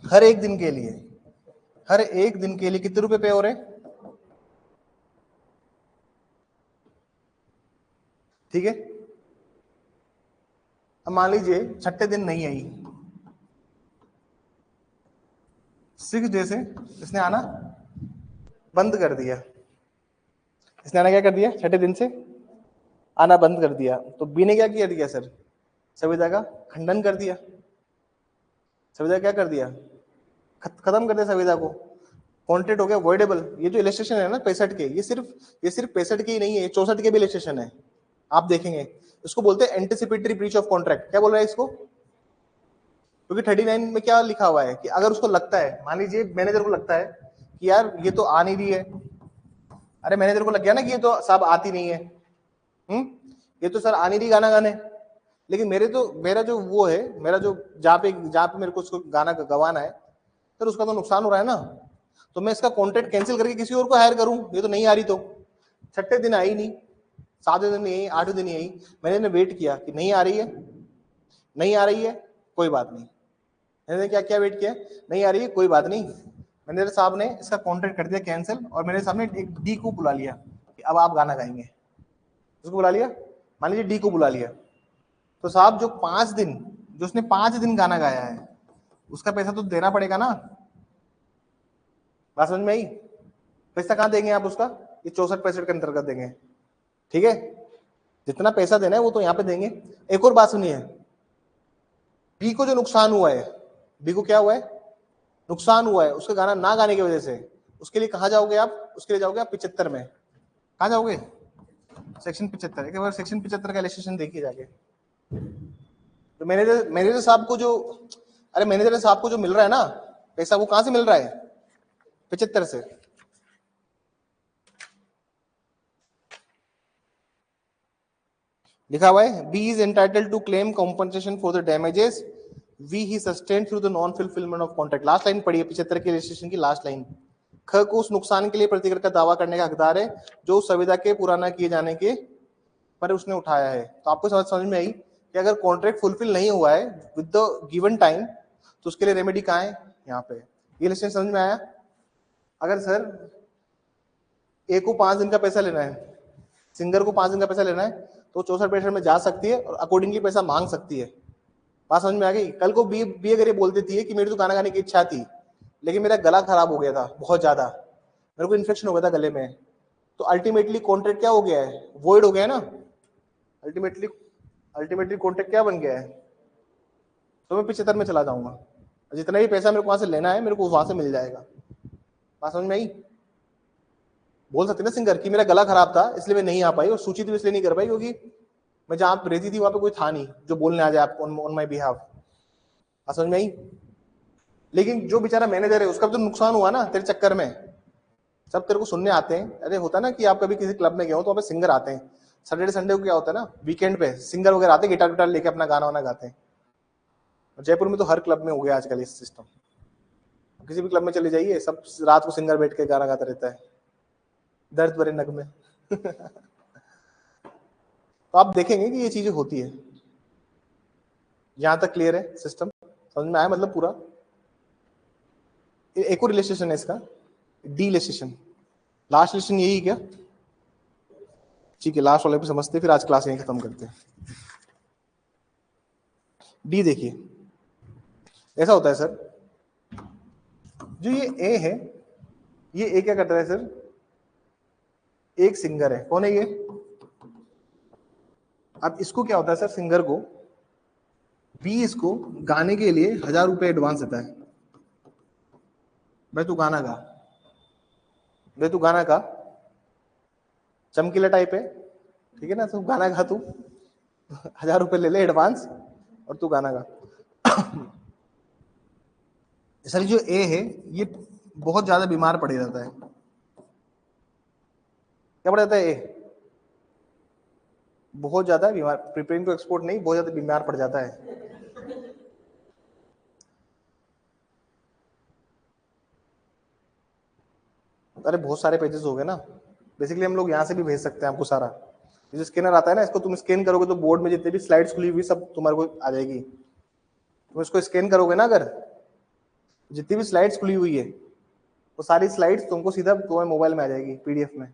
हर एक दिन के लिए, हर एक दिन के लिए कितने रुपए पे हो रहे हैं, ठीक है। अब मान लीजिए 6ठे दिन नहीं आई, 6 डे से इसने आना बंद कर दिया, इसने आना क्या कर दिया, 6ठे दिन से आना बंद कर दिया। तो बी ने क्या किया दिया सर, संविदा का खंडन कर दिया। संविदा क्या कर दिया, खत्म कर दिया संविदा को, कॉन्ट्रैक्ट हो गया वॉइडेबल। ये जो इलस्ट्रेशन है ना 65 के, ये सिर्फ 65 के ही नहीं है, 64 के भी इलस्ट्रेशन है, आप देखेंगे। इसको बोलते हैं एंटिसिपेटरी ब्रीच ऑफ कॉन्ट्रैक्ट। क्या बोल रहा है इसको, क्योंकि 39 में क्या लिखा हुआ है कि अगर उसको लगता है, मान लीजिए मैनेजर को लगता है कि यार ये तो आ नहीं रही है, अरे मैनेजर को लग गया ना कि ये तो साहब आती नहीं है, ये तो सर आ नहीं रही गाना गाने, लेकिन मेरा जो वो है, मेरा जो जहाँ पे मेरे को उसको गाना गवाना है, सर उसका तो नुकसान हो रहा है ना, तो मैं इसका कॉन्ट्रैक्ट कैंसिल करके किसी और को हायर करूं, ये तो नहीं आ रही। तो 6ठे दिन आई नहीं, 7वें दिन नहीं आई, 8वें दिन नहीं आई, मैंने वेट किया कि नहीं आ रही है, नहीं आ रही है, कोई बात नहीं। मैंने क्या क्या वेट किया, नहीं आ रही है कोई बात नहीं, मैनेजर साहब ने इसका कॉन्ट्रैक्ट कर दिया कैंसिल, और मेरे सामने एक डी को बुला लिया कि अब आप गाना गाएंगे। उसको बुला लिया, मान लीजिए डी को बुला लिया, तो साहब जो 5 दिन, जो उसने 5 दिन गाना गाया है, उसका पैसा तो देना पड़ेगा ना। बात समझ में आई, पैसा कहाँ देंगे आप उसका, ये 64-65 के अंतर्गत देंगे, ठीक है। जितना पैसा देना है वो तो यहाँ पे देंगे। एक और बात सुनिए, बी को जो नुकसान हुआ है, बी को क्या हुआ है, नुकसान हुआ है उसका गाना ना गाने की वजह से, उसके लिए कहाँ जाओगे आप, उसके लिए जाओगे आप 75 में। कहाँ जाओगे, सेक्शन 75। एक बार सेक्शन 75 का इलस्ट्रेशन देखिए जाके। तो मैनेजर साहब को जो, अरे मैनेजर साहब को जो मिल रहा है ना पैसा, वो कहां से मिल रहा है, 75 से। लिखा हुआ है B is entitled to claim compensation for the damages we he sustain through the non fulfilment of contract. Last line पढ़िए 75 के रजिस्ट्रेशन की लास्ट लाइन। ख को उस नुकसान के लिए प्रतिकर का दावा करने का हकदार है जो उस संविदा के पूरा न किए जाने के पर उसने उठाया है। तो आपको समझ में आई कि अगर कॉन्ट्रैक्ट फुलफिल नहीं हुआ है विद द गिवन टाइम, तो उसके लिए रेमेडी कहाँ है, यहाँ पे। ये लिस्ट समझ में आया। अगर सर ए को 5 दिन का पैसा लेना है, सिंगर को 5 दिन का पैसा लेना है, तो 64-65 में जा सकती है और अकॉर्डिंगली पैसा मांग सकती है। बात समझ में आ गई। कल को बी अगर ये बोल देती है कि मेरी तो गाना गाने की इच्छा थी, लेकिन मेरा गला खराब हो गया था बहुत ज्यादा, मेरे को इन्फेक्शन हो गया था गले में, तो अल्टीमेटली कॉन्ट्रैक्ट क्या हो गया है, वॉइड हो गया है ना। अल्टीमेटली कॉन्ट्रैक्ट क्या बन गया है, तो मैं 75 में चला जाऊंगा, जितना भी पैसा मेरे को वहां से लेना है मेरे को वहां से मिल जाएगा। बात समझ में आई। बोल सकते ना सिंगर कि मेरा गला खराब था इसलिए मैं नहीं आ पाई, और सूचित भी इसलिए नहीं कर पाई क्योंकि मैं जहां रहती थी वहां पे कोई था नहीं जो बोलने आ जाए आपको ऑन माई बिहाफ। समझ में आई। लेकिन जो बेचारा मैनेजर है उसका भी तो नुकसान हुआ ना तेरे चक्कर में। सब तेरे को सुनने आते हैं, अरे होता है ना कि आप कभी किसी क्लब में गए हो तो वहाँ पे सिंगर आते हैं, सैटरडे संडे को क्या होता है ना, वीकेंड पे सिंगर वगैरह आते हैं, गिटार विटार लेके अपना गाना वाना गाते हैं। जयपुर में तो हर क्लब में हो गया आजकल ये सिस्टम, किसी भी क्लब में चले जाइए सब रात को सिंगर बैठ के गाना गाता रहता है, दर्द भरे नगमे। तो आप देखेंगे कि ये चीजें होती है। यहां तक क्लियर है सिस्टम, समझ में आया मतलब पूरा। एक और रिलेशन है इसका, डी रिलेशन। लास्ट रिलेशन यही क्या, ठीक है लास्ट वाले पे समझते फिर आज क्लास यहीं खत्म करते हैं। डी देखिए ऐसा होता है सर, जो ये ए है, ये ए क्या करता है सर, एक सिंगर है, कौन है ये। अब इसको क्या होता है सर, सिंगर को बी इसको गाने के लिए 1000 रुपए एडवांस देता है, भाई तू गाना गा, भाई तू गाना गा, चमकीला टाइप है, ठीक है ना, तू गाना गा तू, 1000 रुपए ले ले एडवांस और तू गाना गा। सर जो ए है ये बहुत ज्यादा बीमार पड़ जाता है। क्या पड़ जाता है ए? बहुत ज्यादा बीमार, प्रिपेयरिंग टू एक्सपोर्ट नहीं, बहुत ज्यादा बीमार पड़ जाता है। अरे बहुत सारे पेजेस हो गए ना, बेसिकली हम लोग यहाँ से भी भेज सकते हैं आपको सारा। जो स्कैनर आता है ना, इसको तुम स्कैन करोगे तो बोर्ड में जितने भी स्लाइड्स खुली हुई सब तुम्हारे को आ जाएगी। तुम इसको स्कैन करोगे ना, अगर जितनी भी स्लाइड्स खुली हुई है वो सारी स्लाइड्स तुमको सीधा तुम्हारे मोबाइल में आ जाएगी पीडीएफ में।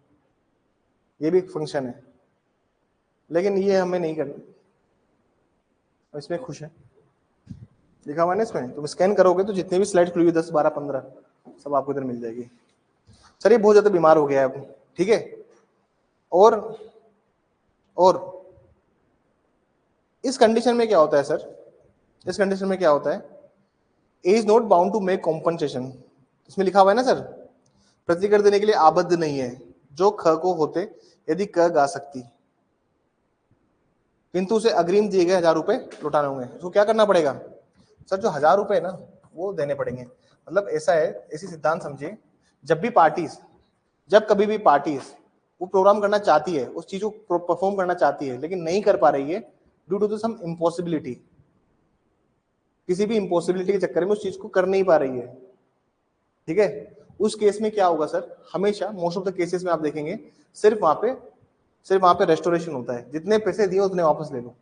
ये भी एक फंक्शन है, लेकिन ये हमें नहीं करना। इसमें खुश है, लिखा हुआ है ना इसमें, तुम स्कैन करोगे तो जितने भी स्लाइड खुली हुई 10, 12, 15 सब आपको इधर मिल जाएगी। सर ये बहुत ज्यादा बीमार हो गया है अब, ठीक है। और इस कंडीशन में क्या होता है सर, इस कंडीशन में क्या होता है, A is not bound to make compensation. इसमें लिखा हुआ है ना सर, प्रतिकर देने के लिए आबद्ध नहीं है, जो ख को होते यदि क गा सकती, किंतु उसे अग्रिम दिए गए 1000 रुपए लौटाने होंगे। तो क्या करना पड़ेगा सर, जो 1000 रुपए ना वो देने पड़ेंगे। मतलब ऐसा है, ऐसी सिद्धांत समझिए, जब भी पार्टीज, जब कभी भी पार्टीज वो प्रोग्राम करना चाहती है, उस चीज को परफॉर्म करना चाहती है, लेकिन नहीं कर पा रही है ड्यू टू सम इम्पॉसिबिलिटी, किसी भी इम्पॉसिबिलिटी के चक्कर में उस चीज को कर नहीं पा रही है, ठीक है। उस केस में क्या होगा सर, हमेशा मोस्ट ऑफ द केसेस में आप देखेंगे सिर्फ वहां पे रेस्टोरेशन होता है, जितने पैसे दिए उतने वापस ले लो,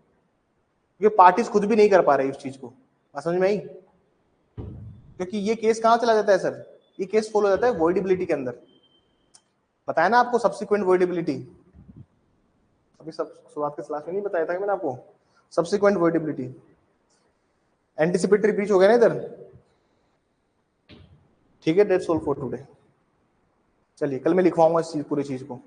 क्योंकि पार्टीज खुद भी नहीं कर पा रही उस चीज को। बात समझ में आई? क्योंकि ये केस कहां चला जाता है सर, ये केस फॉलो हो जाता है वॉइडेबिलिटी के अंदर। बताया ना आपको सब्सिक्वेंट वॉइडेबिलिटी, अभी सब शुरुआत के क्लास में नहीं बताया था कि मैंने आपको, सब्सिक्वेंट वॉइडेबिलिटी। एंटिसिपेटरी ब्रीच हो गया ना इधर, ठीक है। That's all for today. चलिए कल मैं लिखवाऊंगा इस चीज, पूरी चीज को।